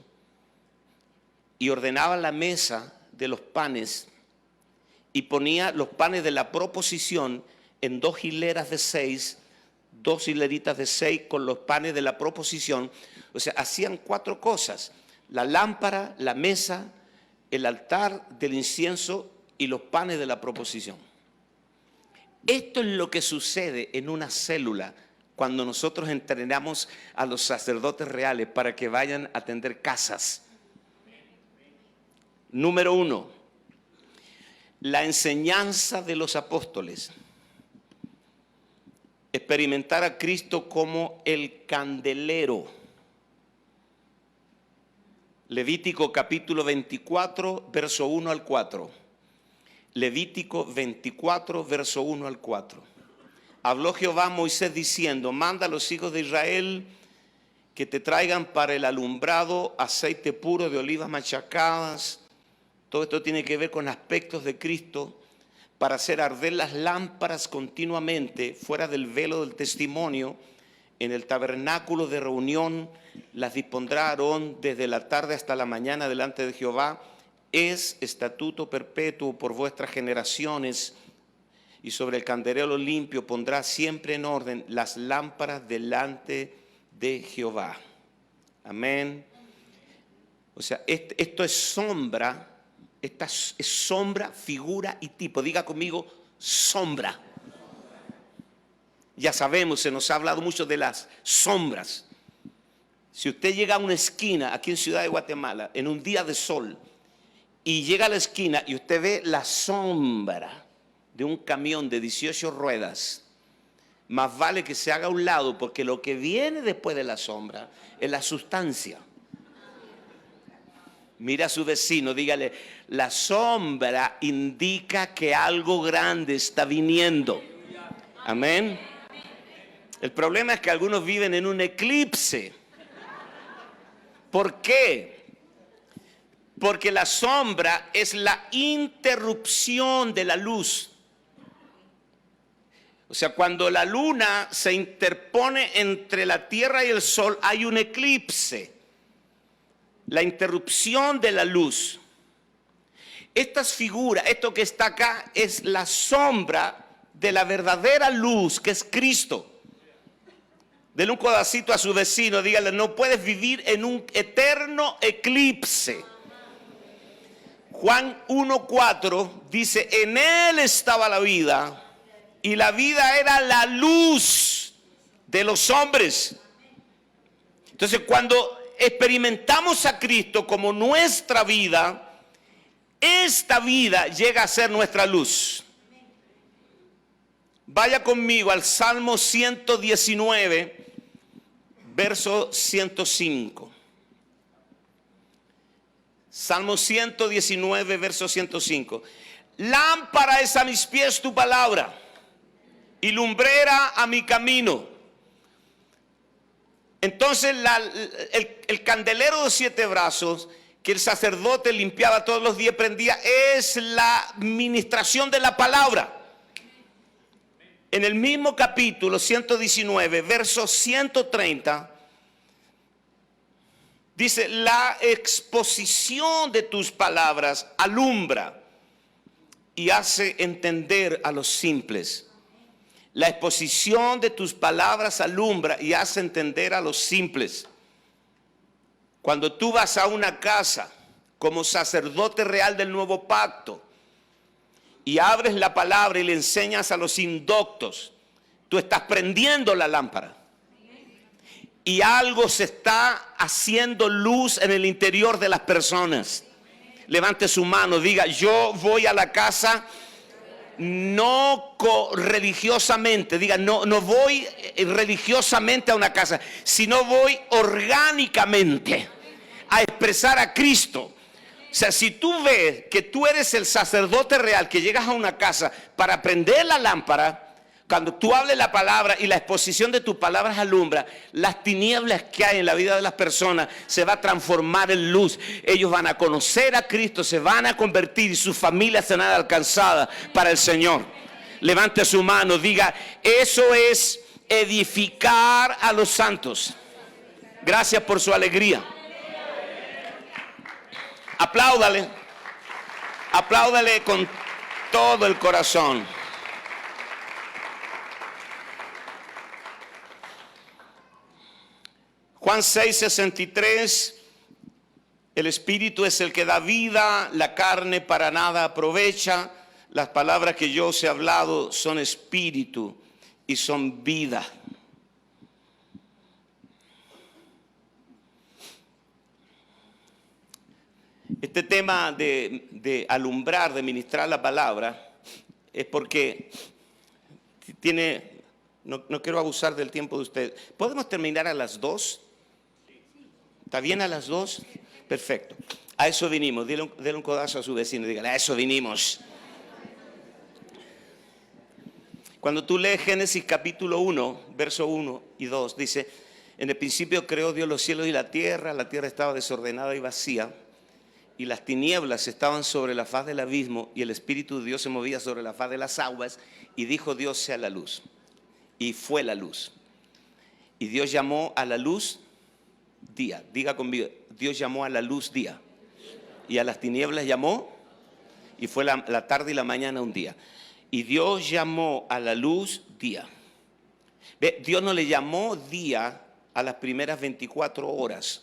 y ordenaba la mesa de los panes y ponía los panes de la proposición en 2 hileras de 6, 2 hileritas de 6 con los panes de la proposición. O sea, hacían 4 cosas: la lámpara, la mesa, el altar del incienso y los panes de la proposición. Esto es lo que sucede en una célula cuando nosotros entrenamos a los sacerdotes reales para que vayan a atender casas. Número 1, la enseñanza de los apóstoles. Experimentar a Cristo como el candelero. Levítico capítulo 24, verso 1 al 4. Levítico 24, verso 1 al 4. Habló Jehová a Moisés diciendo: manda a los hijos de Israel que te traigan para el alumbrado aceite puro de olivas machacadas. Todo esto tiene que ver con aspectos de Cristo, para hacer arder las lámparas continuamente fuera del velo del testimonio. En el tabernáculo de reunión las dispondrá Aarón desde la tarde hasta la mañana delante de Jehová. Es estatuto perpetuo por vuestras generaciones. Y sobre el candelero limpio pondrá siempre en orden las lámparas delante de Jehová. Amén. O sea, esto es sombra. Esta es sombra, figura y tipo. Diga conmigo, sombra. Ya sabemos, se nos ha hablado mucho de las sombras. Si usted llega a una esquina aquí en Ciudad de Guatemala en un día de sol y llega a la esquina y usted ve la sombra de un camión de 18 ruedas, más vale que se haga a un lado, porque lo que viene después de la sombra es la sustancia. Mira a su vecino, dígale: la sombra indica que algo grande está viniendo. Amén. El problema es que algunos viven en un eclipse. ¿Por qué? Porque la sombra es la interrupción de la luz. O sea, cuando la luna se interpone entre la tierra y el sol, hay un eclipse. La interrupción de la luz. Estas figuras, esto que está acá, es la sombra de la verdadera luz, que es Cristo. Denle un codacito a su vecino, dígale: no puedes vivir en un eterno eclipse. Juan 1:4 dice: en él estaba la vida, y la vida era la luz de los hombres. Entonces, cuando experimentamos a Cristo como nuestra vida, esta vida llega a ser nuestra luz. Vaya conmigo al Salmo 119, verso 105. Salmo 119, verso 105. Lámpara es a mis pies tu palabra y lumbrera a mi camino. Entonces el candelero de 7 brazos que el sacerdote limpiaba todos los días, prendía, es la ministración de la palabra. En el mismo capítulo 119, verso 130, dice, la exposición de tus palabras alumbra y hace entender a los simples. La exposición de tus palabras alumbra y hace entender a los simples. Cuando tú vas a una casa como sacerdote real del nuevo pacto y abres la palabra y le enseñas a los indoctos, tú estás prendiendo la lámpara. Y algo se está haciendo luz en el interior de las personas. Levante su mano, diga, yo voy a la casa no religiosamente, diga, no voy religiosamente a una casa, sino voy orgánicamente a expresar a Cristo. O sea, si tú ves que tú eres el sacerdote real, que llegas a una casa para prender la lámpara, cuando tú hables la palabra y la exposición de tus palabras alumbra, las tinieblas que hay en la vida de las personas se va a transformar en luz. Ellos van a conocer a Cristo, se van a convertir y sus familias serán alcanzadas para el Señor. Levante su mano, diga, eso es edificar a los santos. Gracias por su alegría. Apláudale. Apláudale con todo el corazón. Juan 6:63, el Espíritu es el que da vida, la carne para nada aprovecha. Las palabras que yo os he hablado son espíritu y son vida. Este tema de alumbrar, de ministrar la palabra, es porque tiene, no quiero abusar del tiempo de ustedes. ¿Podemos terminar a las 2? ¿Está bien a las 2? Perfecto. A eso vinimos. Dele un codazo a su vecino y dígale, a eso vinimos. Cuando tú lees Génesis capítulo 1, verso 1 y 2, dice, en el principio creó Dios los cielos y la tierra estaba desordenada y vacía, y las tinieblas estaban sobre la faz del abismo, y el Espíritu de Dios se movía sobre la faz de las aguas, y dijo Dios, sea la luz. Y fue la luz. Y Dios llamó a la luz día. Diga conmigo, Dios llamó a la luz día. Y a las tinieblas llamó, y fue la tarde y la mañana un día. Y Dios llamó a la luz día. ¿Ve? Dios no le llamó día a las primeras 24 horas.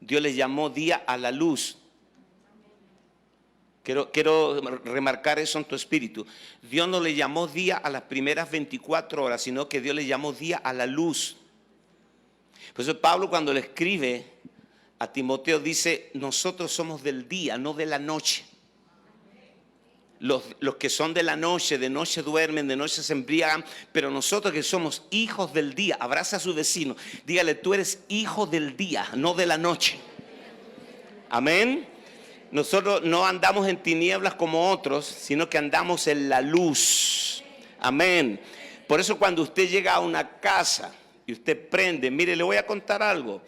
Dios le llamó día a la luz. Quiero remarcar eso en tu espíritu. Dios no le llamó día a las primeras 24 horas, sino que Dios le llamó día a la luz. Por eso Pablo, cuando le escribe a Timoteo, dice, nosotros somos del día, no de la noche. Los que son de noche duermen, de noche se embriagan, pero nosotros que somos hijos del día, abraza a su vecino, dígale, tú eres hijo del día, no de la noche. Amén. Nosotros no andamos en tinieblas como otros, sino que andamos en la luz. Amén. Por eso cuando usted llega a una casa y usted prende, mire, le voy a contar algo.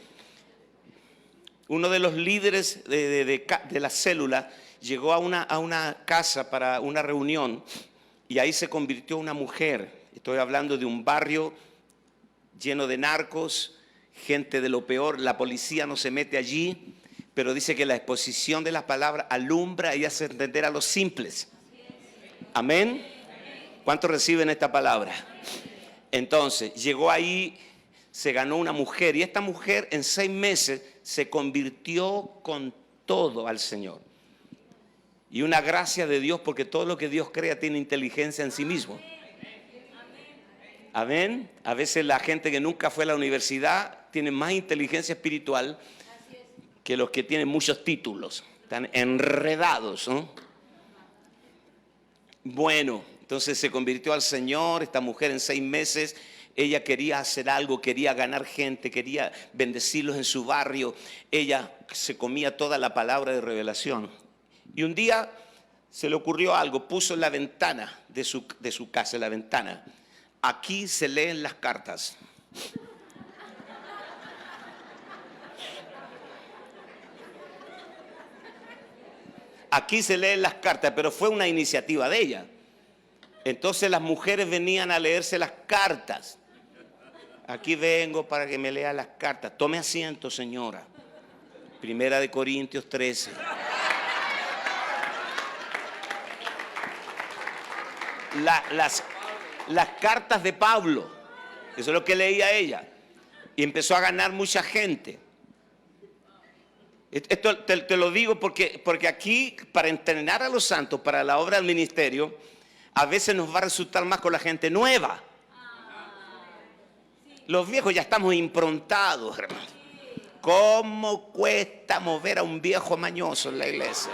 Uno de los líderes de la célula llegó a una casa para una reunión y ahí se convirtió una mujer. Estoy hablando de un barrio lleno de narcos, gente de lo peor. La policía no se mete allí, pero dice que la exposición de las palabras alumbra y hace entender a los simples. Amén. ¿Cuántos reciben esta palabra? Entonces, llegó ahí, se ganó una mujer y esta mujer en 6 meses se convirtió con todo al Señor. Y una gracia de Dios, porque todo lo que Dios crea tiene inteligencia en sí mismo. Amén. A veces la gente que nunca fue a la universidad tiene más inteligencia espiritual que los que tienen muchos títulos. Están enredados, ¿no? Bueno, entonces se convirtió al Señor. Esta mujer en 6 meses, ella quería hacer algo, quería ganar gente, quería bendecirlos en su barrio. Ella se comía toda la palabra de revelación. Y un día se le ocurrió algo, puso en la ventana de su casa, en la ventana, aquí se leen las cartas. Aquí se leen las cartas, pero fue una iniciativa de ella. Entonces las mujeres venían a leerse las cartas. Aquí vengo para que me lea las cartas. Tome asiento, señora. Primera de Corintios 13. Las cartas de Pablo. Eso es lo que leía ella. Y empezó a ganar mucha gente. Esto te lo digo porque aquí, para entrenar a los santos, para la obra del ministerio, a veces nos va a resultar más con la gente nueva. Los viejos ya estamos improntados, hermano. ¿Cómo cuesta mover a un viejo mañoso en la iglesia?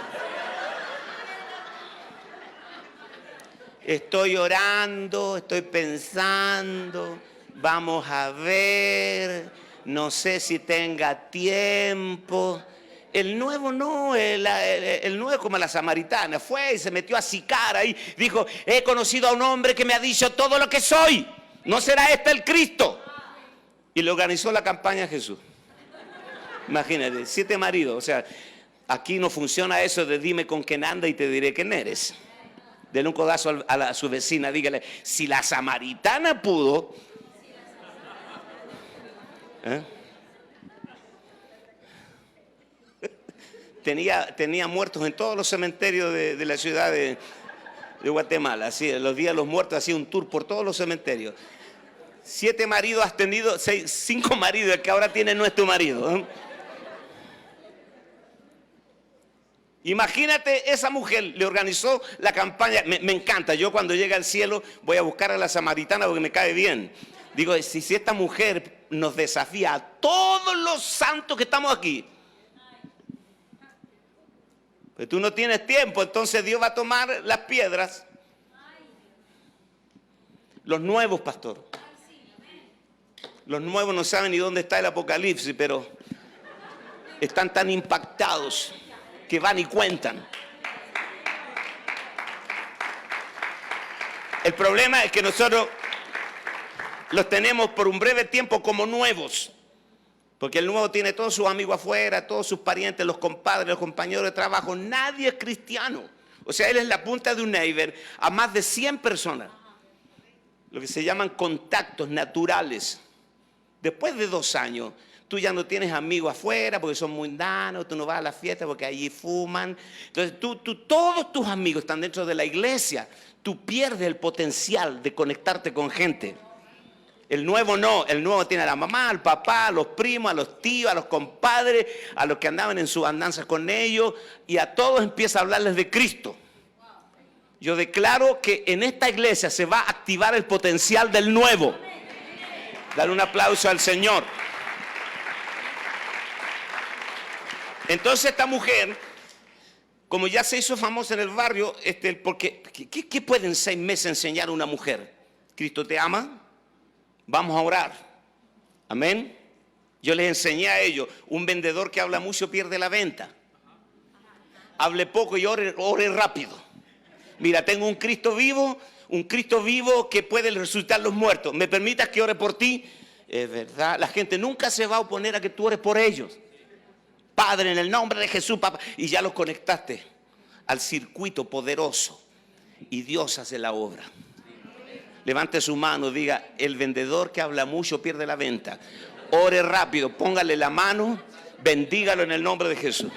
Estoy orando, estoy pensando, vamos a ver, no sé si tenga tiempo. El nuevo no, el nuevo es como la samaritana, fue y se metió a sicar ahí, dijo, he conocido a un hombre que me ha dicho todo lo que soy, ¿no será este el Cristo? Y le organizó la campaña a Jesús. Imagínate, 7 maridos, o sea, aquí no funciona eso de dime con quién anda y te diré quién eres. Denle un codazo a su vecina, dígale, si la samaritana pudo, tenía muertos en todos los cementerios de la ciudad de Guatemala. Así, los días de los muertos hacía un tour por todos los cementerios. 7 maridos has tenido, 5 maridos, el que ahora tiene no es tu marido. Imagínate, esa mujer le organizó la campaña. Me encanta, yo cuando llegue al cielo voy a buscar a la samaritana porque me cae bien. Digo, si esta mujer nos desafía a todos los santos que estamos aquí, pues tú no tienes tiempo, entonces Dios va a tomar las piedras. Los nuevos, pastor. Los nuevos no saben ni dónde está el Apocalipsis, pero están tan impactados que van y cuentan. El problema es que nosotros los tenemos por un breve tiempo como nuevos. Porque el nuevo tiene todos sus amigos afuera, todos sus parientes, los compadres, los compañeros de trabajo. Nadie es cristiano. O sea, él es la punta de un neighbor a más de 100 personas. Lo que se llaman contactos naturales. Después de 2 años, tú ya no tienes amigos afuera porque son mundanos, tú no vas a la fiesta porque allí fuman. Entonces, todos tus amigos están dentro de la iglesia. Tú pierdes el potencial de conectarte con gente. El nuevo no, el nuevo tiene a la mamá, al papá, a los primos, a los tíos, a los compadres, a los que andaban en sus andanzas con ellos, y a todos empieza a hablarles de Cristo. Yo declaro que en esta iglesia se va a activar el potencial del nuevo. Dar un aplauso al Señor. Entonces esta mujer, como ya se hizo famosa en el barrio, porque ¿qué puede en 6 meses enseñar a una mujer? Cristo te ama. Vamos a orar. Amén. Yo les enseñé a ellos, un vendedor que habla mucho pierde la venta. Hable poco y ore rápido. Mira, tengo un Cristo vivo que puede resucitar los muertos. ¿Me permitas que ore por ti? Es verdad, la gente nunca se va a oponer a que tú ores por ellos. Padre, en el nombre de Jesús, papá. Y ya los conectaste al circuito poderoso. Y Dios hace la obra. Levante su mano, diga, el vendedor que habla mucho pierde la venta. Ore rápido, póngale la mano, bendígalo en el nombre de Jesús.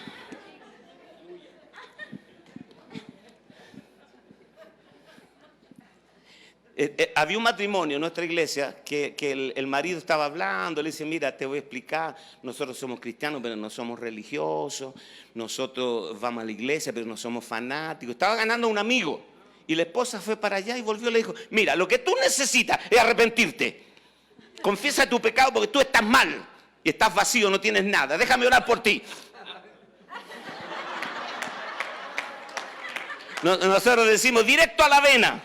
Había un matrimonio en nuestra iglesia que el marido estaba hablando, le dice, mira, te voy a explicar, nosotros somos cristianos, pero no somos religiosos, nosotros vamos a la iglesia, pero no somos fanáticos. Estaba ganando a un amigo. Y la esposa fue para allá y volvió y le dijo, mira, lo que tú necesitas es arrepentirte. Confiesa tu pecado porque tú estás mal y estás vacío, no tienes nada. Déjame orar por ti. Nosotros decimos directo a la vena.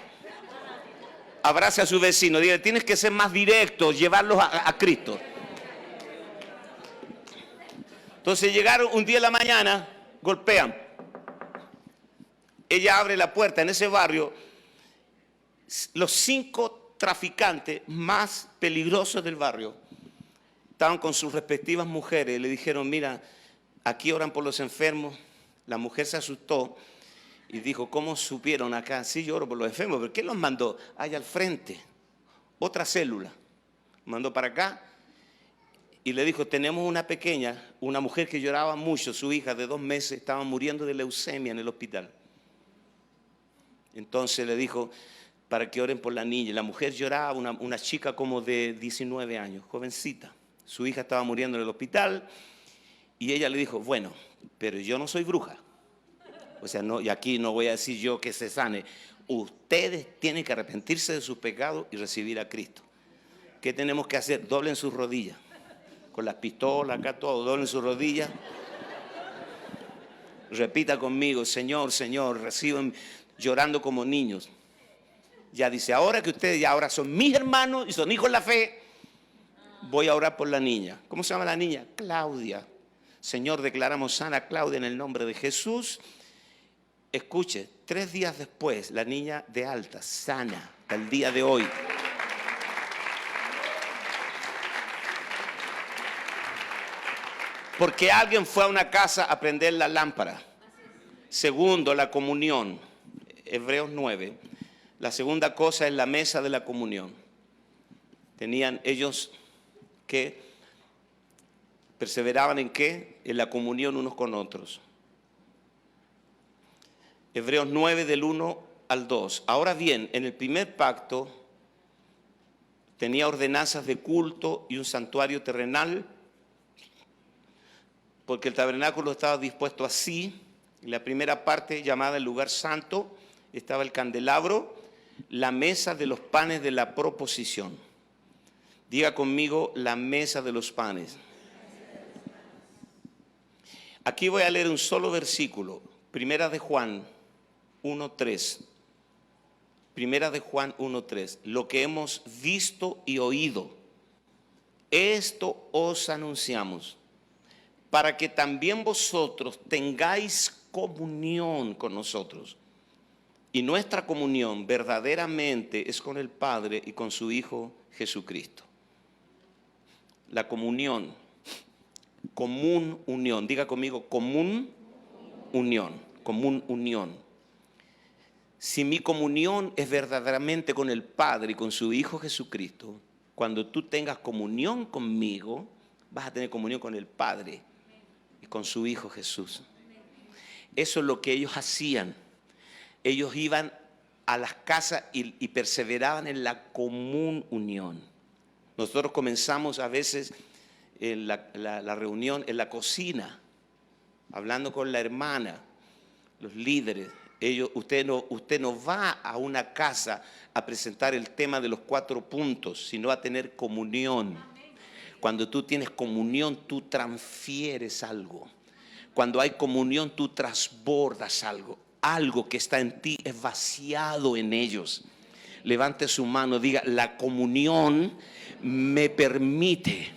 Abrace a su vecino, dile, tienes que ser más directo, llevarlos a Cristo. Entonces llegaron un día en la mañana, golpean. Ella abre la puerta en ese barrio. Los 5 traficantes más peligrosos del barrio estaban con sus respectivas mujeres. Le dijeron, mira, aquí oran por los enfermos. La mujer se asustó Y dijo, ¿cómo supieron acá? Sí, yo oro por los enfermos. ¿Pero qué los mandó? Allá al frente. Otra célula. Mandó para acá. Y le dijo, tenemos una pequeña, una mujer que lloraba mucho, su hija de 2 meses estaba muriendo de leucemia en el hospital. Entonces le dijo, para que oren por la niña. La mujer lloraba, una chica como de 19 años, jovencita. Su hija estaba muriendo en el hospital y ella le dijo, bueno, pero yo no soy bruja. O sea, no, y aquí no voy a decir yo que se sane. Ustedes tienen que arrepentirse de sus pecados y recibir a Cristo. ¿Qué tenemos que hacer? Doblen sus rodillas. Con las pistolas acá todo, doblen sus rodillas. Repita conmigo, Señor, Señor, reciban llorando como niños. Ya dice, ahora que ustedes ya ahora son mis hermanos y son hijos de la fe, voy a orar por la niña. ¿Cómo se llama la niña? Claudia. Señor, declaramos sana a Claudia en el nombre de Jesús. Escuche, 3 días después, la niña de alta, sana, hasta el día de hoy. Porque alguien fue a una casa a prender la lámpara. Segundo, la comunión. Hebreos 9. La segunda cosa es la mesa de la comunión. Tenían ellos que perseveraban en qué? En la comunión unos con otros. Hebreos 9 del 1 al 2. Ahora bien, en el primer pacto tenía ordenanzas de culto y un santuario terrenal, porque el tabernáculo estaba dispuesto así. En la primera parte, llamada el lugar santo, estaba el candelabro, la mesa de los panes de la proposición. Diga conmigo, la mesa de los panes. Aquí voy a leer un solo versículo, Primera de Juan 1:3. Primera de Juan 1:3. Lo que hemos visto y oído, esto os anunciamos, para que también vosotros tengáis comunión con nosotros. Y nuestra comunión verdaderamente es con el Padre y con su Hijo Jesucristo. La comunión, común unión. Diga conmigo, común unión, común unión. Si mi comunión es verdaderamente con el Padre y con su Hijo Jesucristo, cuando tú tengas comunión conmigo, vas a tener comunión con el Padre y con su Hijo Jesús. Eso es lo que ellos hacían. Ellos iban a las casas y perseveraban en la común unión. Nosotros comenzamos a veces la reunión en la cocina, hablando con la hermana, los líderes. Usted no va a una casa a presentar el tema de los 4 puntos, sino a tener comunión. Cuando tú tienes comunión, tú transfieres algo. Cuando hay comunión, tú transbordas algo. Algo que está en ti es vaciado en ellos. Levante su mano, diga, la comunión me permite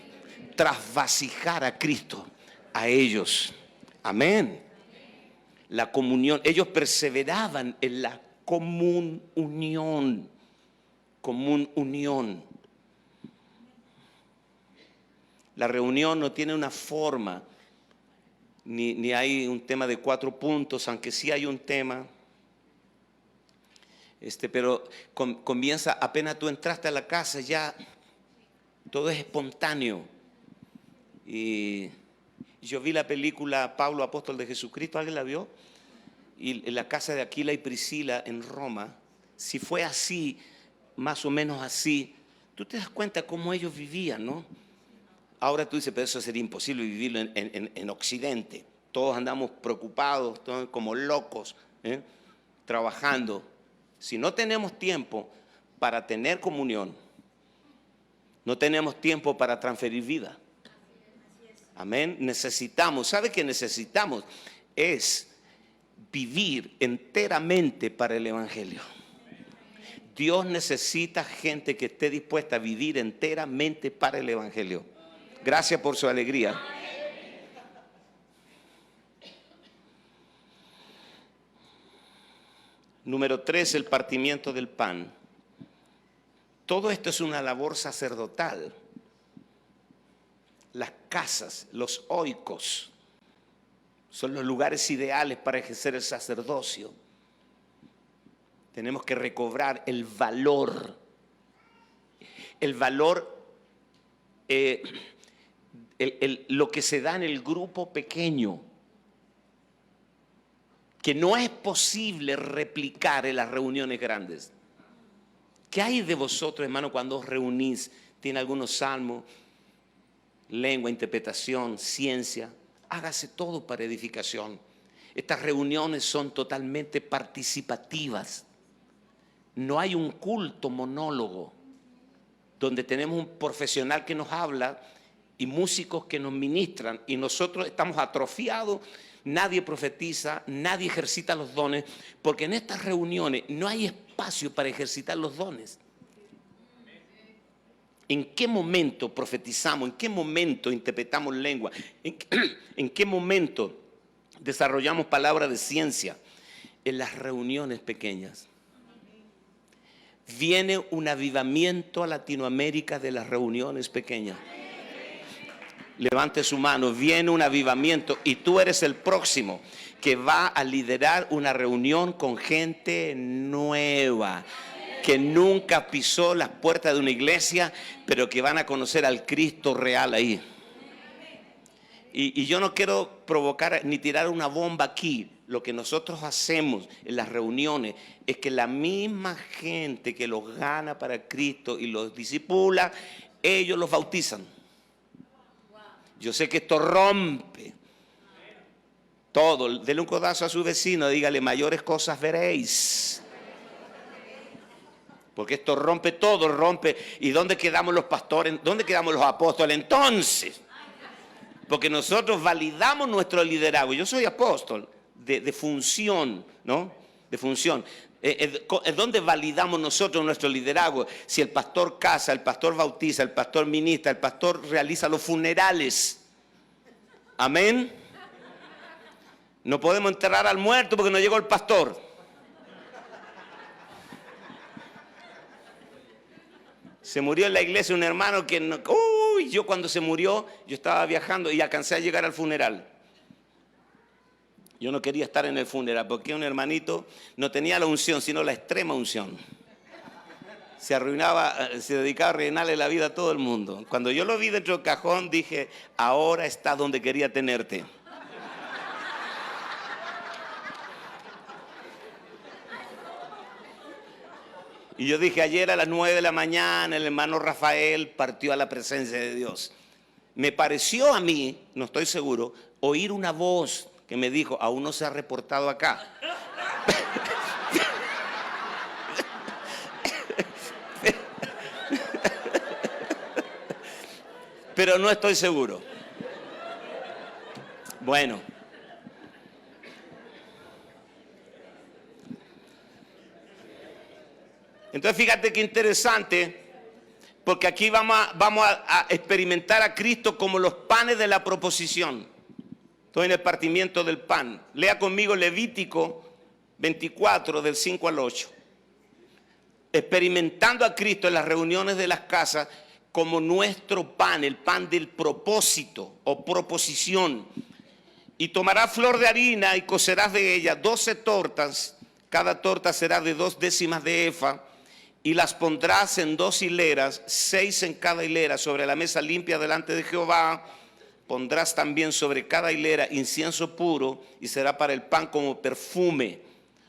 trasvasijar a Cristo a ellos. Amén. La comunión, ellos perseveraban en la común unión. Común unión. La reunión no tiene una forma, ni hay un tema de 4 puntos, aunque sí hay un tema. Pero comienza, apenas tú entraste a la casa, ya todo es espontáneo. Y yo vi la película Pablo, apóstol de Jesucristo, ¿alguien la vio? Y en la casa de Aquila y Priscila en Roma, si fue así, más o menos así, tú te das cuenta cómo ellos vivían, ¿no? Ahora tú dices, pero eso sería imposible vivirlo en Occidente. Todos andamos preocupados, todos como locos, trabajando. Si no tenemos tiempo para tener comunión, no tenemos tiempo para transferir vida. Amén. Necesitamos, ¿sabe qué necesitamos? Es vivir enteramente para el Evangelio. Dios necesita gente que esté dispuesta a vivir enteramente para el Evangelio. Gracias por su alegría. Número 3, el partimiento del pan. Todo esto es una labor sacerdotal. Las casas, los oikos, son los lugares ideales para ejercer el sacerdocio. Tenemos que recobrar el valor. El valor, lo que se da en el grupo pequeño, que no es posible replicar en las reuniones grandes. ¿Qué hay de vosotros, hermano, cuando os reunís? ¿Tiene algunos salmos, lengua, interpretación, ciencia? Hágase todo para edificación. Estas reuniones son totalmente participativas. No hay un culto monólogo donde tenemos un profesional que nos habla y músicos que nos ministran y nosotros estamos atrofiados. Nadie profetiza, nadie ejercita los dones, porque en estas reuniones no hay espacio para ejercitar los dones. ¿En qué momento profetizamos? ¿En qué momento interpretamos lengua? ¿En qué momento desarrollamos palabras de ciencia? En las reuniones pequeñas. Viene un avivamiento a Latinoamérica de las reuniones pequeñas. Levante su mano, viene un avivamiento y tú eres el próximo que va a liderar una reunión con gente nueva, que nunca pisó las puertas de una iglesia, pero que van a conocer al Cristo real ahí. Y yo no quiero provocar ni tirar una bomba aquí. Lo que nosotros hacemos en las reuniones es que la misma gente que los gana para Cristo y los discipula, ellos los bautizan. Yo sé que esto rompe todo. Dele un codazo a su vecino, dígale, mayores cosas veréis. Porque esto rompe todo, rompe. ¿Y dónde quedamos los pastores? ¿Dónde quedamos los apóstoles entonces? Porque nosotros validamos nuestro liderazgo. Yo soy apóstol de función, ¿no? De función. ¿Es donde validamos nosotros nuestro liderazgo? Si el pastor casa, el pastor bautiza, el pastor ministra, el pastor realiza los funerales. Amén. No podemos enterrar al muerto porque no llegó el pastor. Se murió en la iglesia un hermano que no, yo cuando se murió, yo estaba viajando y alcancé a llegar al funeral. Yo no quería estar en el funeral porque un hermanito no tenía la unción, sino la extrema unción. Se arruinaba, se dedicaba a arruinarle la vida a todo el mundo. Cuando yo lo vi dentro del cajón, dije, ahora está donde quería tenerte. Y yo dije, ayer a las 9 de la mañana, el hermano Rafael partió a la presencia de Dios. Me pareció a mí, no estoy seguro, oír una voz que me dijo, aún no se ha reportado acá. Pero no estoy seguro. Bueno. Entonces fíjate qué interesante, porque aquí vamos a experimentar a Cristo como los panes de la proposición. Estoy en el partimiento del pan. Lea conmigo Levítico 24, del 5 al 8. Experimentando a Cristo en las reuniones de las casas como nuestro pan, el pan del propósito o proposición. Y tomarás flor de harina y cocerás de ella 12 tortas. Cada torta será de 2 décimas de efa. Y las pondrás en 2 hileras, 6 en cada hilera, sobre la mesa limpia delante de Jehová. Pondrás también sobre cada hilera incienso puro, y será para el pan como perfume.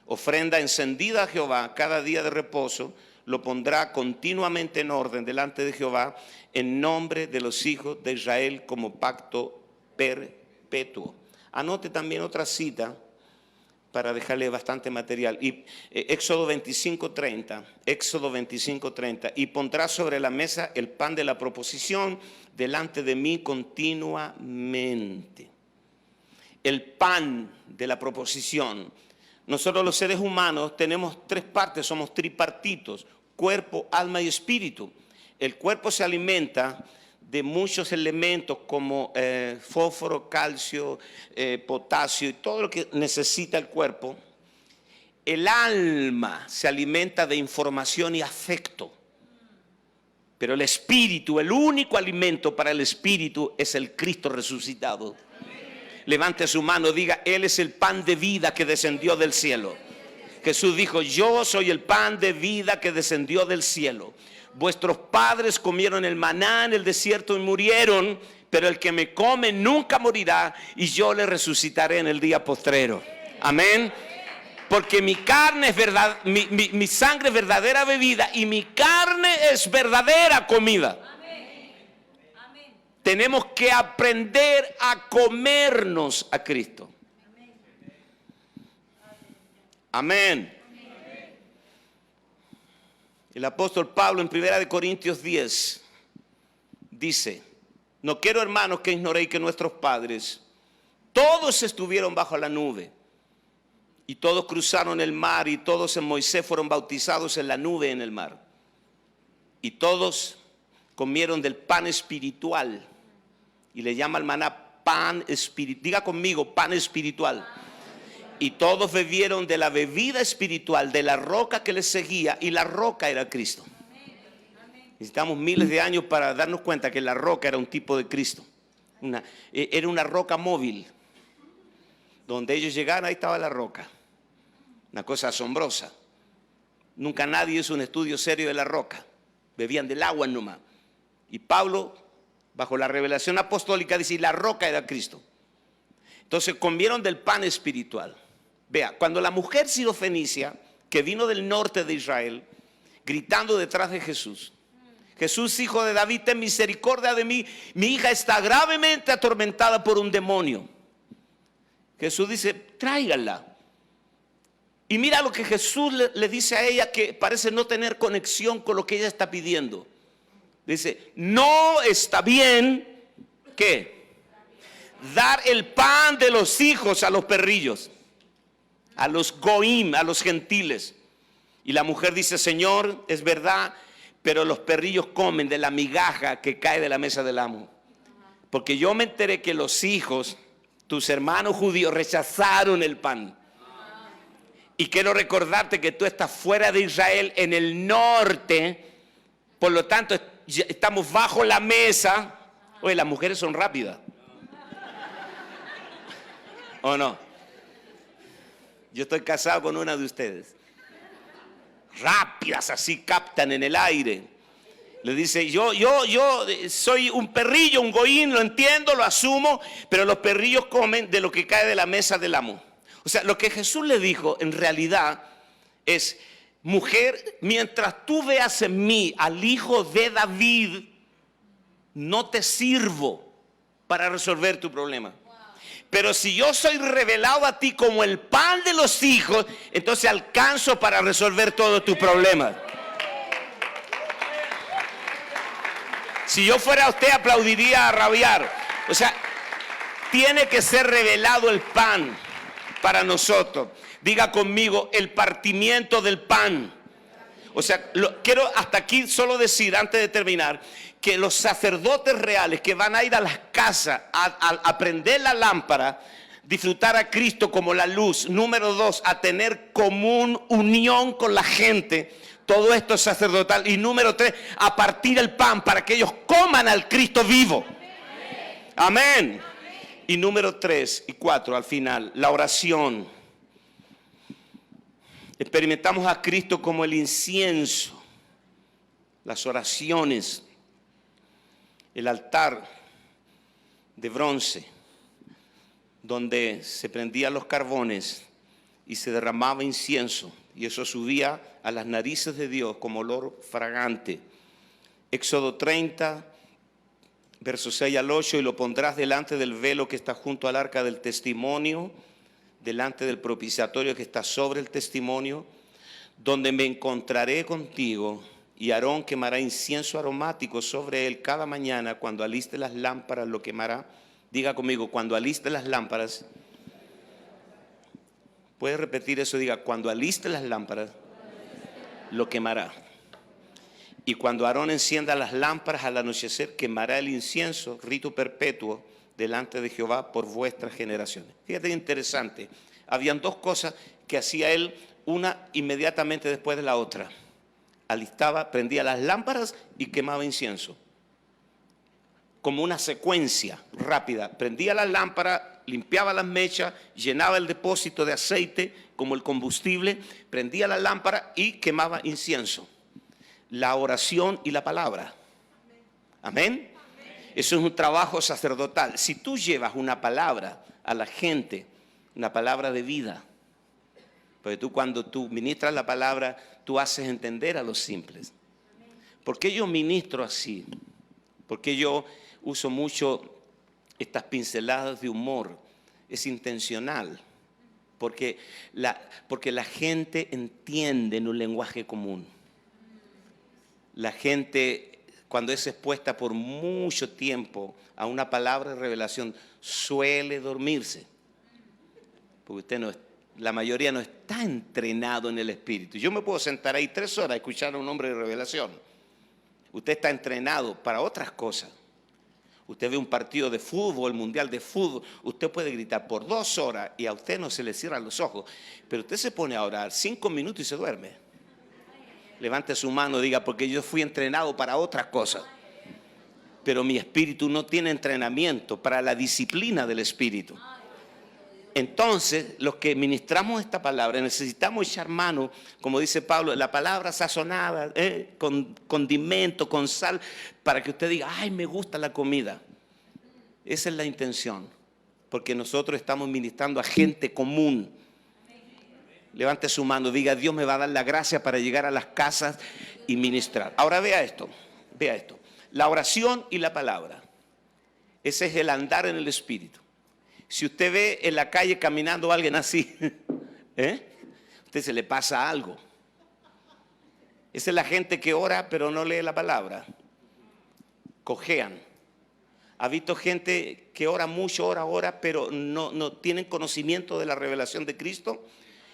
Ofrenda encendida a Jehová cada día de reposo, lo pondrá continuamente en orden delante de Jehová, en nombre de los hijos de Israel, como pacto perpetuo. Anote también otra cita, para dejarle bastante material. Y Éxodo 25:30, y pondrás sobre la mesa el pan de la proposición delante de mí continuamente. El pan de la proposición. Nosotros los seres humanos tenemos 3 partes, somos tripartitos, cuerpo, alma y espíritu. El cuerpo se alimenta de muchos elementos como fósforo, calcio, potasio y todo lo que necesita el cuerpo. El alma se alimenta de información y afecto. Pero el espíritu, el único alimento para el espíritu es el Cristo resucitado. Levante su mano, diga, Él es el pan de vida que descendió del cielo. Jesús dijo, yo soy el pan de vida que descendió del cielo. Vuestros padres comieron el maná en el desierto y murieron, pero el que me come nunca morirá y yo le resucitaré en el día postrero. Amén. Porque mi carne es verdad, mi sangre es verdadera bebida y mi carne es verdadera comida. Tenemos que aprender a comernos a Cristo. Amén. El apóstol Pablo en 1 Corintios 10 dice, no quiero, hermanos, que ignoréis que nuestros padres todos estuvieron bajo la nube y todos cruzaron el mar y todos en Moisés fueron bautizados en la nube en el mar y todos comieron del pan espiritual y le llama al maná pan espiritual. Diga conmigo, pan espiritual. Y todos bebieron de la bebida espiritual de la roca que les seguía, y la roca era Cristo. Necesitamos miles de años para darnos cuenta que la roca era un tipo de Cristo. Era una roca móvil. Donde ellos llegaron, ahí estaba la roca. Una cosa asombrosa. Nunca nadie hizo un estudio serio de la roca. Bebían del agua nomás. Y Pablo, bajo la revelación apostólica, dice, la roca era Cristo. Entonces comieron del pan espiritual. Vea, cuando la mujer sirofenicia, que vino del norte de Israel, gritando detrás de Jesús, Jesús, hijo de David, ten misericordia de mí, mi hija está gravemente atormentada por un demonio. Jesús dice, tráiganla. Y mira lo que Jesús le dice a ella, que parece no tener conexión con lo que ella está pidiendo. Dice, no está bien, ¿qué? Dar el pan de los hijos a los perrillos, a los goim, a los gentiles. Y la mujer dice, Señor, es verdad, pero los perrillos comen de la migaja que cae de la mesa del amo. Porque yo me enteré que los hijos, tus hermanos judíos, rechazaron el pan. Y quiero recordarte que tú estás fuera de Israel, en el norte, por lo tanto estamos bajo la mesa. Oye, las mujeres son rápidas, ¿o no? Yo estoy casado con una de ustedes. Rápidas, así captan en el aire. Le dice, yo soy un perrillo, un goín, lo entiendo, lo asumo, pero los perrillos comen de lo que cae de la mesa del amo. O sea, lo que Jesús le dijo en realidad es, mujer, mientras tú veas en mí al hijo de David, no te sirvo para resolver tu problema. Pero si yo soy revelado a ti como el pan de los hijos, entonces alcanzo para resolver todos tus problemas. Si yo fuera usted, aplaudiría a rabiar. O sea, tiene que ser revelado el pan para nosotros. Diga conmigo, el partimiento del pan. O sea, quiero hasta aquí solo decir, antes de terminar, que los sacerdotes reales que van a ir a las casas a prender la lámpara, disfrutar a Cristo como la luz. Número 2, a tener común unión con la gente. Todo esto es sacerdotal. Y número 3, a partir el pan para que ellos coman al Cristo vivo. Amén. Y número 3 y 4, al final, la oración. Experimentamos a Cristo como el incienso, las oraciones, el altar de bronce, donde se prendían los carbones y se derramaba incienso, y eso subía a las narices de Dios como olor fragante. Éxodo 30, versos 6 al 8, y lo pondrás delante del velo que está junto al arca del testimonio, delante del propiciatorio que está sobre el testimonio, donde me encontraré contigo, y Aarón quemará incienso aromático sobre él cada mañana. Cuando aliste las lámparas lo quemará. Diga conmigo, cuando aliste las lámparas. ¿Puede repetir eso? Diga, cuando aliste las lámparas lo quemará. Y cuando Aarón encienda las lámparas al anochecer, quemará el incienso, rito perpetuo, delante de Jehová por vuestras generaciones. Fíjate, interesante. Habían dos cosas que hacía él, una inmediatamente después de la otra. Alistaba, prendía las lámparas y quemaba incienso. Como una secuencia rápida. Prendía las lámparas, limpiaba las mechas, llenaba el depósito de aceite como el combustible, prendía la lámpara y quemaba incienso. La oración y la palabra. Amén. Eso es un trabajo sacerdotal. Si tú llevas una palabra a la gente, una palabra de vida, porque tú cuando tú ministras la palabra, tú haces entender a los simples. ¿Por qué yo ministro así? Porque yo uso mucho estas pinceladas de humor. Es intencional. Porque la gente entiende en un lenguaje común. La gente, cuando es expuesta por mucho tiempo a una palabra de revelación, suele dormirse. Porque la mayoría no está entrenado en el Espíritu. Yo me puedo sentar ahí 3 horas a escuchar a un hombre de revelación. Usted está entrenado para otras cosas. Usted ve un partido de fútbol, el mundial de fútbol, usted puede gritar por 2 horas y a usted no se le cierran los ojos. Pero usted se pone a orar 5 minutos y se duerme. Levante su mano y diga, porque yo fui entrenado para otras cosas. Pero mi espíritu no tiene entrenamiento para la disciplina del espíritu. Entonces, los que ministramos esta palabra, necesitamos echar mano, como dice Pablo, la palabra sazonada, con condimento, con sal, para que usted diga, ay, me gusta la comida. Esa es la intención, porque nosotros estamos ministrando a gente común. Levante su mano, diga, Dios me va a dar la gracia para llegar a las casas y ministrar. Ahora vea esto. La oración y la palabra. Ese es el andar en el Espíritu. Si usted ve en la calle caminando a alguien así, usted se le pasa algo. Esa es la gente que ora pero no lee la palabra. Cojean. ¿Ha visto gente que ora mucho, ora, pero no tienen conocimiento de la revelación de Cristo?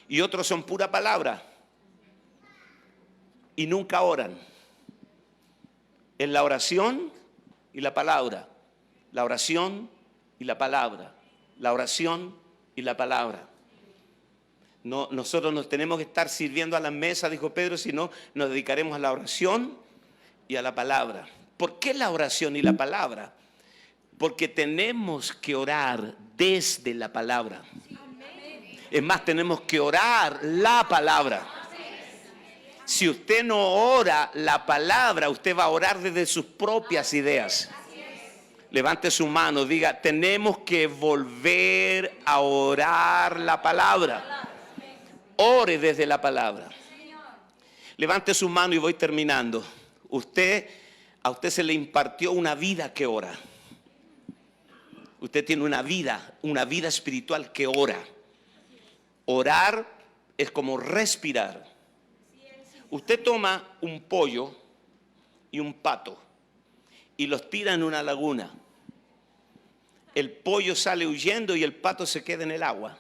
Y otros son pura palabra y nunca oran. Es la oración y la palabra. La oración y la palabra. La oración y la palabra. No, nosotros nos tenemos que estar sirviendo a la mesa, dijo Pedro, sino nos dedicaremos a la oración y a la palabra. ¿Por qué la oración y la palabra? Porque tenemos que orar desde la palabra. Es más, tenemos que orar la palabra. Si usted no ora la palabra, usted va a orar desde sus propias ideas. Levante su mano, diga, tenemos que volver a orar la palabra. Ore desde la palabra. Levante su mano y voy terminando. A usted se le impartió una vida que ora. Usted tiene una vida espiritual que ora. Orar es como respirar. Usted toma un pollo y un pato y los tira en una laguna. El pollo sale huyendo y el pato se queda en el agua.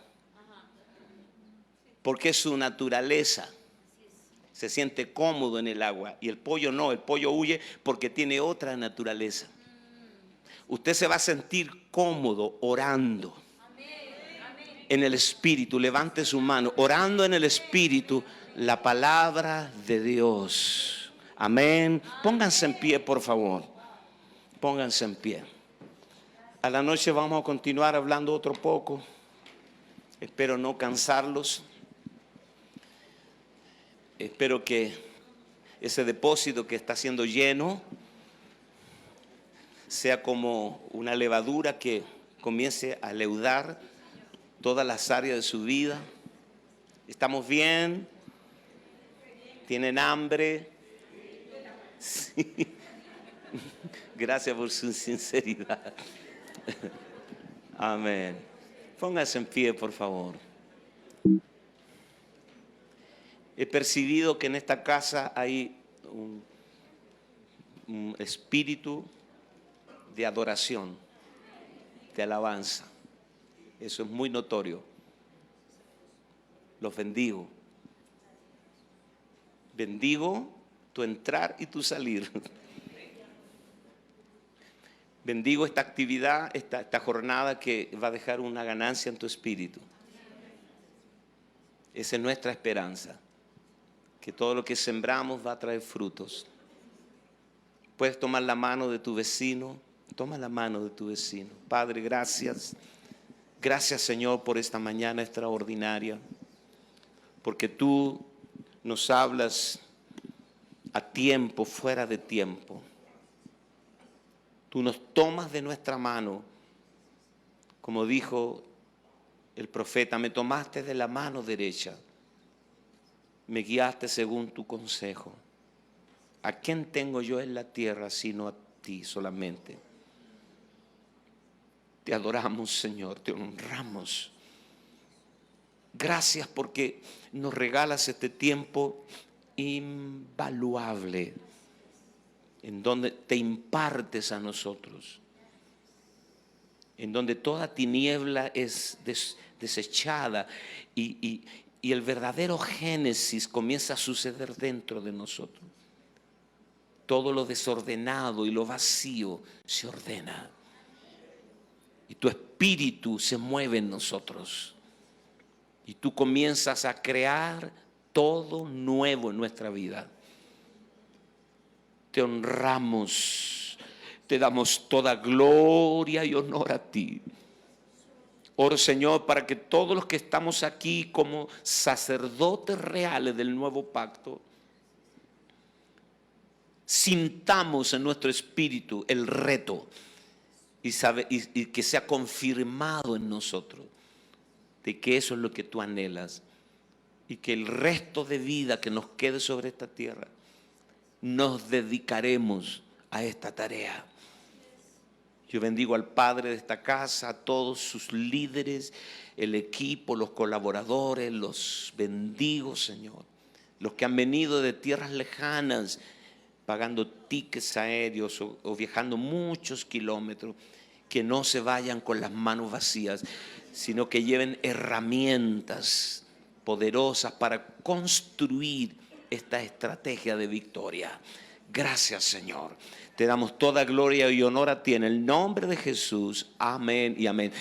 Porque es su naturaleza. Se siente cómodo en el agua. Y el pollo no, el pollo huye porque tiene otra naturaleza. Usted se va a sentir cómodo orando en el Espíritu. Levante su mano, orando en el Espíritu la palabra de Dios. Amén. Pónganse en pie, por favor. Pónganse en pie. A la noche vamos a continuar hablando otro poco. Espero no cansarlos. Espero que ese depósito que está siendo lleno sea como una levadura que comience a leudar todas las áreas de su vida. ¿Estamos bien? ¿Tienen hambre? Sí. Gracias por su sinceridad. Amén. Póngase en pie, por favor. He percibido que en esta casa hay un espíritu de adoración, de alabanza. Eso es muy notorio. Los bendigo. Bendigo tu entrar y tu salir. Bendigo esta actividad, esta jornada que va a dejar una ganancia en tu espíritu. Esa es nuestra esperanza. Que todo lo que sembramos va a traer frutos. Puedes tomar la mano de tu vecino. Toma la mano de tu vecino. Padre, gracias. Gracias, Señor, por esta mañana extraordinaria, porque tú nos hablas a tiempo, fuera de tiempo. Tú nos tomas de nuestra mano, como dijo el profeta, me tomaste de la mano derecha, me guiaste según tu consejo. ¿A quién tengo yo en la tierra sino a ti solamente? Te adoramos, Señor, te honramos. Gracias porque nos regalas este tiempo invaluable, en donde te impartes a nosotros, en donde toda tiniebla es desechada y el verdadero génesis comienza a suceder dentro de nosotros. Todo lo desordenado y lo vacío se ordena. Y tu espíritu se mueve en nosotros. Y tú comienzas a crear todo nuevo en nuestra vida. Te honramos, te damos toda gloria y honor a ti. Oro, Señor, para que todos los que estamos aquí como sacerdotes reales del nuevo pacto, sintamos en nuestro espíritu el reto y que sea confirmado en nosotros de que eso es lo que tú anhelas y que el resto de vida que nos quede sobre esta tierra nos dedicaremos a esta tarea. Yo bendigo al padre de esta casa, a todos sus líderes, el equipo, los colaboradores, los bendigo, Señor. Los que han venido de tierras lejanas, pagando tickets aéreos o viajando muchos kilómetros, que no se vayan con las manos vacías, sino que lleven herramientas poderosas para construir esta estrategia de victoria. Gracias, Señor. Te damos toda gloria y honor a ti en el nombre de Jesús. Amén y amén.